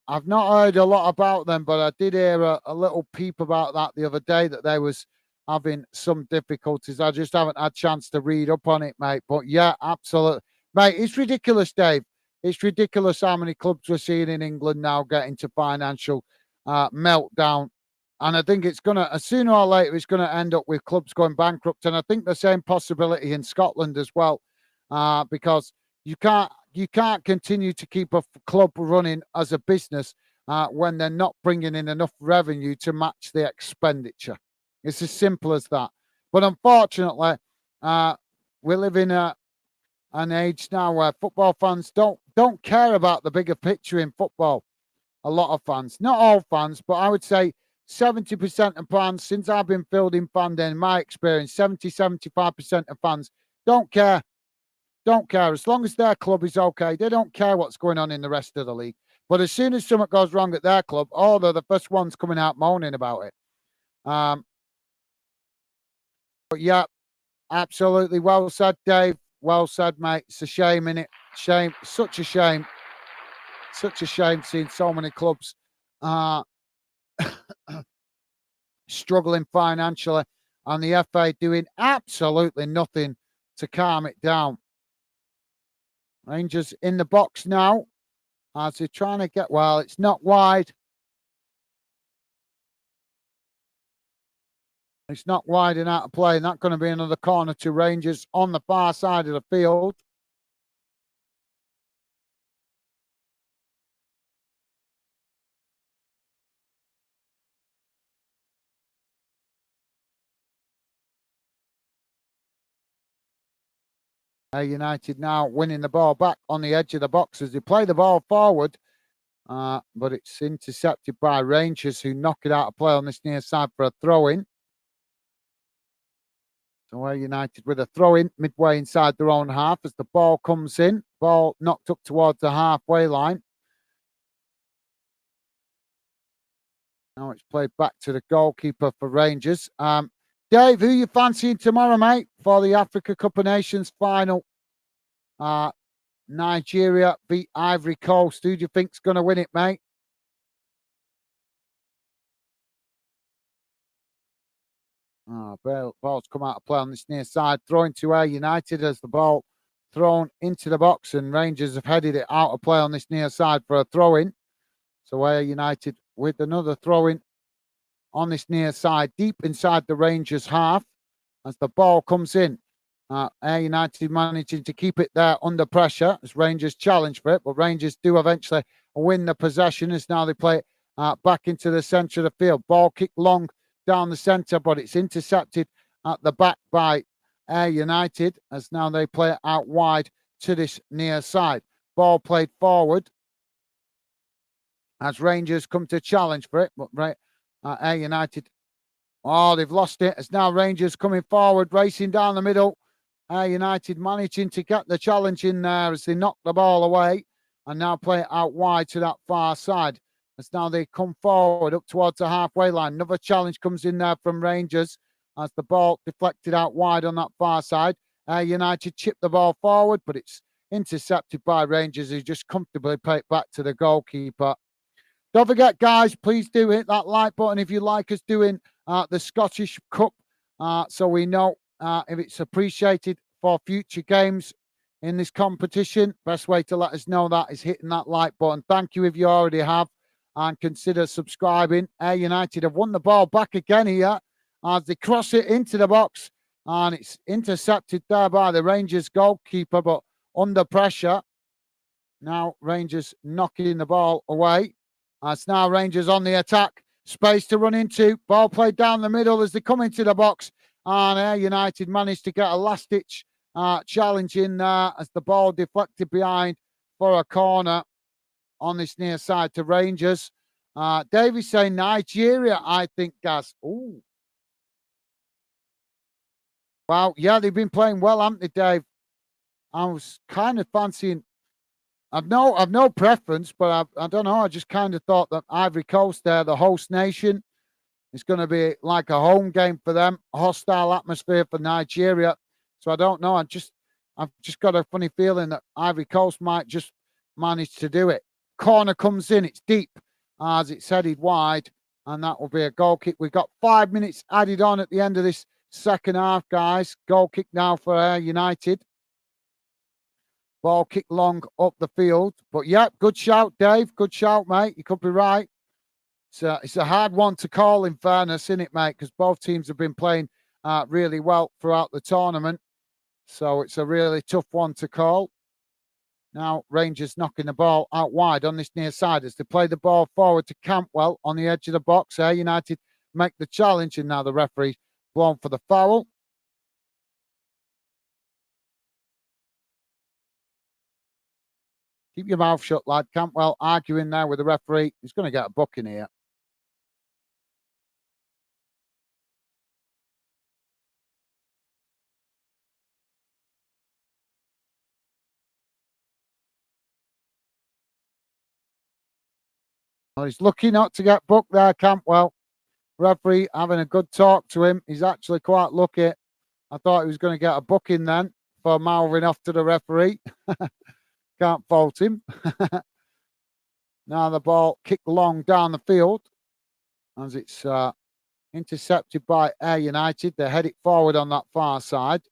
I've not heard a lot about them, but I did hear a little peep about that the other day, that they was having some difficulties. I just haven't had a chance to read up on it, mate. But yeah, absolutely. Mate, it's ridiculous, Dave. It's ridiculous how many clubs we're seeing in England now get into financial meltdown. And I think it's going to, sooner or later, it's going to end up with clubs going bankrupt. And I think the same possibility in Scotland as well, because you can't continue to keep a club running as a business when they're not bringing in enough revenue to match the expenditure. It's as simple as that. But unfortunately, we live in an age now where football fans don't care about the bigger picture in football. A lot of fans, not all fans, but I would say 70% of fans, since I've been fielding fan day, in my experience, 75% of fans don't care. Don't care. As long as their club is okay, they don't care what's going on in the rest of the league. But as soon as something goes wrong at their club, they're the first ones coming out moaning about it. But yeah, absolutely. Well said, Dave. Well said, mate. It's a shame, innit? Shame. Such a shame. Such a shame seeing so many clubs struggling financially and the FA doing absolutely nothing to calm it down. Rangers in the box now as they're trying to get, well, it's not wide. It's not wide and out of play, and that's going to be another corner to Rangers on the far side of the field. United now winning the ball back on the edge of the box as they play the ball forward. But it's intercepted by Rangers, who knock it out of play on this near side for a throw-in. So Ayr United with a throw-in midway inside their own half as the ball comes in. Ball knocked up towards the halfway line. Now it's played back to the goalkeeper for Rangers. Dave, who are you fancying tomorrow, mate, for the Africa Cup of Nations final? Nigeria beat Ivory Coast. Who do you think's going to win it, mate? Ball's come out of play on this near side. Throwing to Ayr United as the ball thrown into the box, and Rangers have headed it out of play on this near side for a throw-in. So Ayr United with another throw-in on this near side, deep inside the Rangers half as the ball comes in. Ayr United managing to keep it there under pressure as Rangers challenge for it, but Rangers do eventually win the possession as now they play it back into the centre of the field. Ball kicked long down the centre, but it's intercepted at the back by Ayr United as now they play it out wide to this near side. Ball played forward as Rangers come to challenge for it, but Ayr United, they've lost it. As now Rangers coming forward, racing down the middle. Ayr United managing to get the challenge in there as they knock the ball away and now play it out wide to that far side. As now they come forward up towards the halfway line. Another challenge comes in there from Rangers as the ball deflected out wide on that far side. Ayr United chip the ball forward, but it's intercepted by Rangers, who just comfortably play it back to the goalkeeper. Don't forget, guys, please do hit that like button if you like us doing the Scottish Cup, so we know if it's appreciated for future games in this competition. Best way to let us know that is hitting that like button. Thank you if you already have, and consider subscribing. Ayr United have won the ball back again here as they cross it into the box, and it's intercepted there by the Rangers goalkeeper, but under pressure. Now Rangers knocking the ball away. It's now Rangers on the attack. Space to run into. Ball played down the middle as they come into the box. And Ayr United managed to get a last-ditch challenge in there as the ball deflected behind for a corner on this near side to Rangers. Davy's saying Nigeria, I think, Gaz. Ooh. Wow, yeah, they've been playing well, haven't they, Dave? I was kind of fancying. I've no preference, but I don't know. I just kind of thought that Ivory Coast, there, the host nation, it's going to be like a home game for them, a hostile atmosphere for Nigeria. So I don't know. I've just got a funny feeling that Ivory Coast might just manage to do it. Corner comes in, it's deep as it's headed wide, and that will be a goal kick. We've got 5 minutes added on at the end of this second half, guys. Goal kick now for Ayr United. Ball kick long up the field. But yeah, good shout, Dave. Good shout, mate. You could be right. It's a hard one to call, in fairness, isn't it, mate? Because both teams have been playing really well throughout the tournament. So it's a really tough one to call. Now, Rangers knocking the ball out wide on this near side as they play the ball forward to Campbell on the edge of the box. Ayr United make the challenge, and now the referee blown for the foul. Keep your mouth shut, lad. Campbell arguing there with the referee. He's going to get a booking here. Well, he's lucky not to get booked there, Campbell. Referee having a good talk to him. He's actually quite lucky. I thought he was going to get a booking then for mouthing off to the referee. Can't fault him. Now the ball kicked long down the field as it's intercepted by Ayr United. They head it forward on that far side.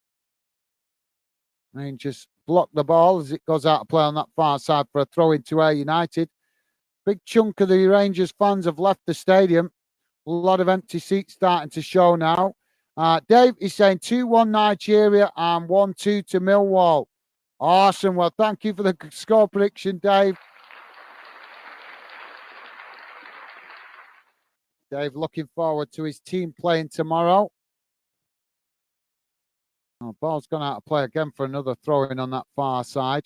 Rangers block the ball as it goes out of play on that far side for a throw into Ayr United. Big chunk of the Rangers fans have left the stadium. A lot of empty seats starting to show now. Dave is saying 2-1 Nigeria and 1-2 to Millwall. Awesome. Well, thank you for the score prediction, Dave. Dave looking forward to his team playing tomorrow. Oh, ball's gone out of play again for another throw-in on that far side.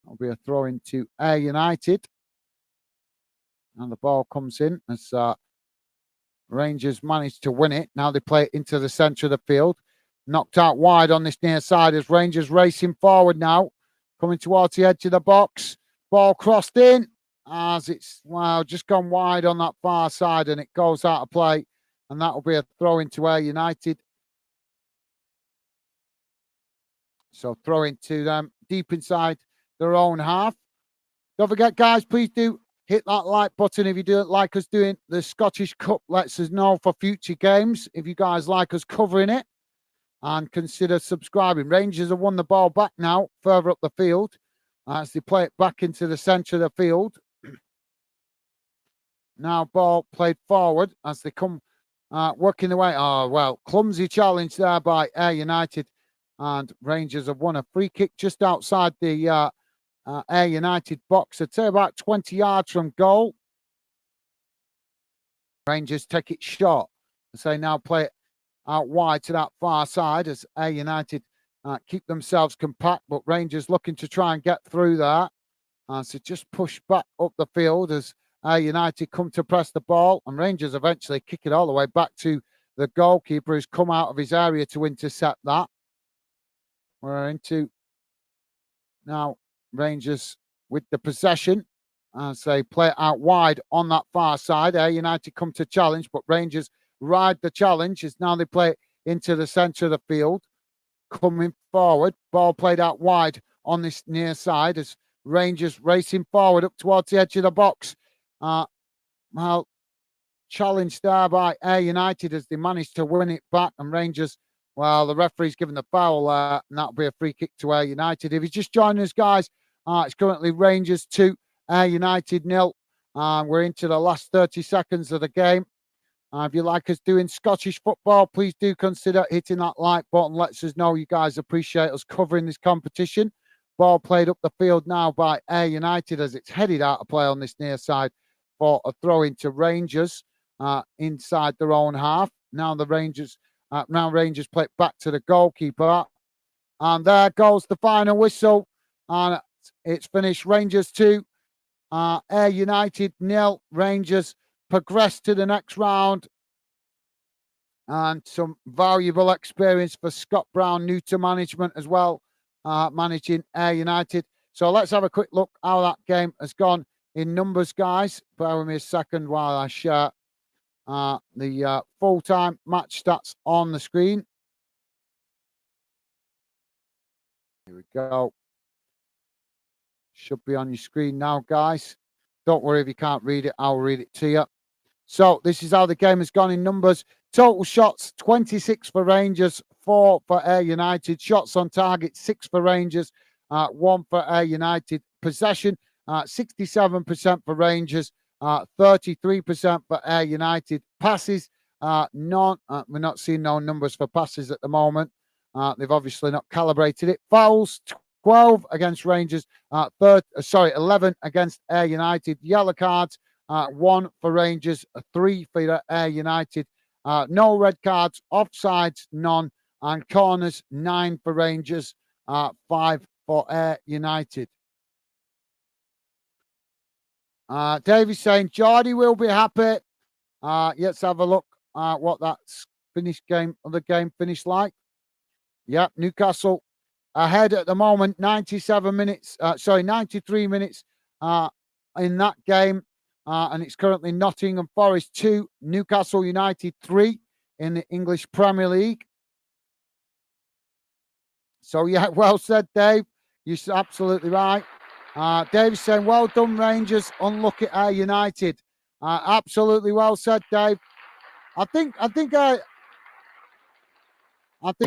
That'll be a throw-in to Ayr United. And the ball comes in as Rangers managed to win it. Now they play it into the centre of the field. Knocked out wide on this near side as Rangers racing forward now. Coming towards the edge of the box. Ball crossed in as it's, wow, just gone wide on that far side and it goes out of play. And that will be a throw into Ayr United. So throw into them deep inside their own half. Don't forget, guys, please do hit that like button if you do like us doing the Scottish Cup. Lets us know for future games if you guys like us covering it. And consider subscribing. Rangers have won the ball back now, further up the field, as they play it back into the centre of the field. Now ball played forward as they come working their way. Oh, well, clumsy challenge there by Ayr United. And Rangers have won a free kick just outside the Ayr United box. I'd say about 20 yards from goal. Rangers take it short. So they now play it out wide to that far side as Ayr United keep themselves compact, but Rangers looking to try and get through there. So just push back up the field as Ayr United come to press the ball, and Rangers eventually kick it all the way back to the goalkeeper who's come out of his area to intercept that. We're into now Rangers with the possession as they play it out wide on that far side. Ayr United come to challenge, but Rangers ride the challenge as now they play it into the centre of the field. Coming forward, ball played out wide on this near side as Rangers racing forward up towards the edge of the box. Well, challenged there by Ayr United as they managed to win it back, and Rangers, well, the referee's given the foul and that'll be a free kick to Ayr United. If you're just joining us, guys, it's currently Rangers 2, Ayr United 0. We're into the last 30 seconds of the game. If you like us doing Scottish football, please do consider hitting that like button. Lets us know you guys appreciate us covering this competition. Ball played up the field now by Ayr United as it's headed out of play on this near side for a throw into Rangers inside their own half. Now Rangers play it back to the goalkeeper. And there goes the final whistle. And it's finished. Rangers 2, Ayr United 0. Rangers progress to the next round. And some valuable experience for Scott Brown, new to management as well, managing Ayr United. So let's have a quick look how that game has gone in numbers, guys. Bear with me a second while I share the full-time match stats on the screen. Here we go. Should be on your screen now, guys. Don't worry if you can't read it, I'll read it to you. So this is how the game has gone in numbers. Total shots, 26 for Rangers, 4 for Ayr United. Shots on target, 6 for Rangers, 1 for Ayr United. Possession, 67% for Rangers, 33% for Ayr United. Passes, none. We're not seeing no numbers for passes at the moment. They've obviously not calibrated it. Fouls, 12 against Rangers, 11 against Ayr United. Yellow cards, 1 for Rangers, 3 for Ayr United. No red cards, offsides, none, and corners, 9 for Rangers, 5 for Ayr United. Davy's saying Geordie will be happy. Let's have a look at what that game finished like. Yep, Newcastle ahead at the moment, 93 minutes in that game. And it's currently Nottingham Forest 2, Newcastle United 3 in the English Premier League. So, yeah, well said, Dave. You're absolutely right. Dave's saying, well done, Rangers. Unlucky Ayr United. Absolutely well said, Dave. I think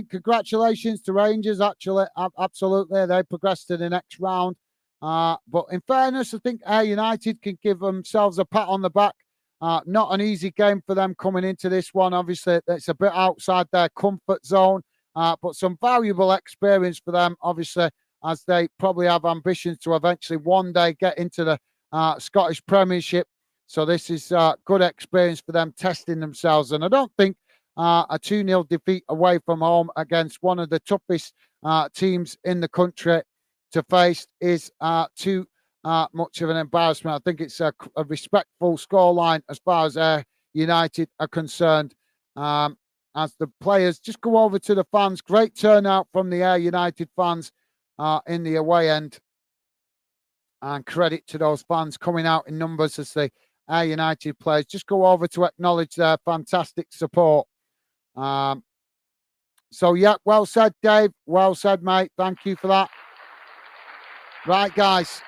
congratulations to Rangers, actually. Absolutely. They progressed to the next round. But in fairness, I think Ayr United can give themselves a pat on the back. Not an easy game for them coming into this one. Obviously, it's a bit outside their comfort zone, but some valuable experience for them, obviously, as they probably have ambitions to eventually one day get into the Scottish Premiership. So this is good experience for them testing themselves. And I don't think a 2-0 defeat away from home against one of the toughest teams in the country to face is too much of an embarrassment. I think it's a respectful scoreline as far as Ayr United are concerned. As the players just go over to the fans, great turnout from the Ayr United fans in the away end. And credit to those fans coming out in numbers as the Ayr United players just go over to acknowledge their fantastic support. So, yeah, well said, Dave. Well said, mate. Thank you for that. Right, guys.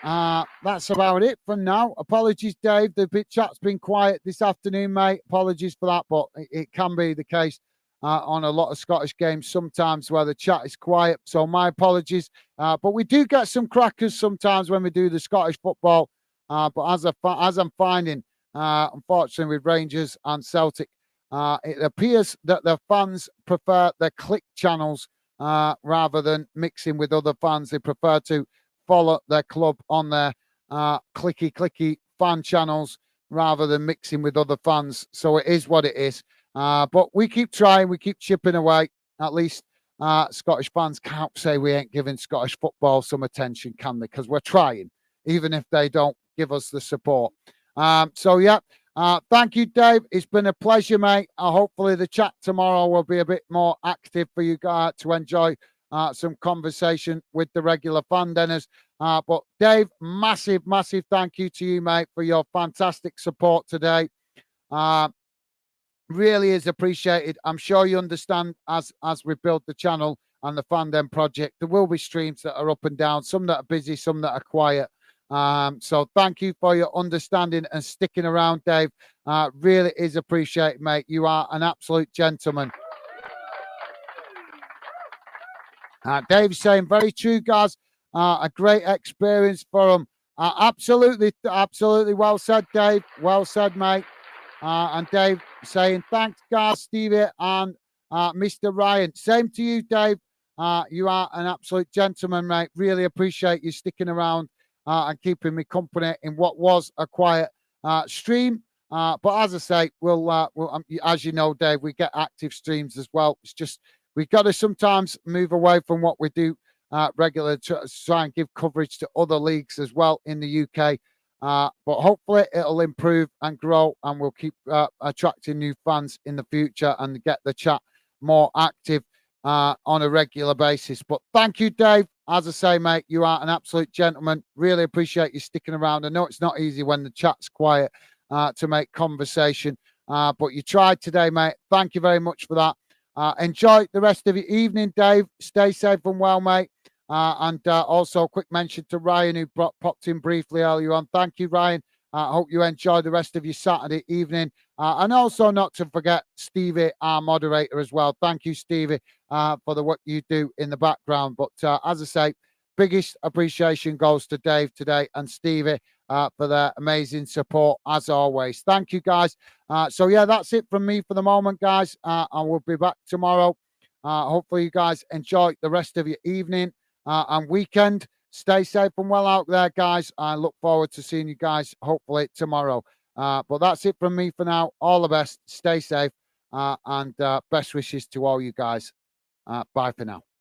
That's about it for now. Apologies, Dave. The chat's been quiet this afternoon, mate. Apologies for that, but it can be the case on a lot of Scottish games sometimes where the chat is quiet. So my apologies. But we do get some crackers sometimes when we do the Scottish football. But as I'm finding, unfortunately, with Rangers and Celtic, it appears that the fans prefer their click channels rather than mixing with other fans. They prefer to follow their club on their clicky fan channels rather than mixing with other fans. So it is what it is. But we keep trying, we keep chipping away. At least Scottish fans can't say we ain't giving Scottish football some attention, can they? Because we're trying, even if they don't give us the support. So, yeah. Thank you, Dave. It's been a pleasure, mate. Hopefully the chat tomorrow will be a bit more active for you guys to enjoy some conversation with the regular fan dinners. But Dave, massive thank you to you, mate, for your fantastic support today. Really is appreciated. I'm sure you understand as we build the channel and the Fan Den project, there will be streams that are up and down, some that are busy, some that are quiet. So thank you for your understanding and sticking around, Dave. Really is appreciated, mate. You are an absolute gentleman. Dave's saying, very true, guys. A great experience for them. Absolutely well said, Dave. Well said, mate. And Dave saying, thanks, guys, Stevie and Mr. Ryan. Same to you, Dave. You are an absolute gentleman, mate. Really appreciate you sticking around and keeping me company in what was a quiet stream. But as I say, as you know, Dave, we get active streams as well. It's just we've got to sometimes move away from what we do regularly to try and give coverage to other leagues as well in the UK. But hopefully it'll improve and grow, and we'll keep attracting new fans in the future and get the chat more active on a regular basis. But thank you, Dave. As I say, mate, you are an absolute gentleman. Really appreciate you sticking around. I know it's not easy when the chat's quiet to make conversation, but you tried today, mate. Thank you very much for that. Enjoy the rest of your evening, Dave. Stay safe and well, mate. And also a quick mention to Ryan, who popped in briefly earlier on. Thank you, Ryan. I hope you enjoy the rest of your Saturday evening. And also not to forget Stevie, our moderator as well. Thank you, Stevie, for the work you do in the background. But as I say, biggest appreciation goes to Dave today and Stevie for their amazing support, as always. Thank you, guys. So, yeah, that's it from me for the moment, guys. I will be back tomorrow. Hopefully you guys enjoy the rest of your evening and weekend. Stay safe and well out there, guys. I look forward to seeing you guys hopefully tomorrow. But that's it from me for now. All the best. Stay safe and best wishes to all you guys. Bye for now.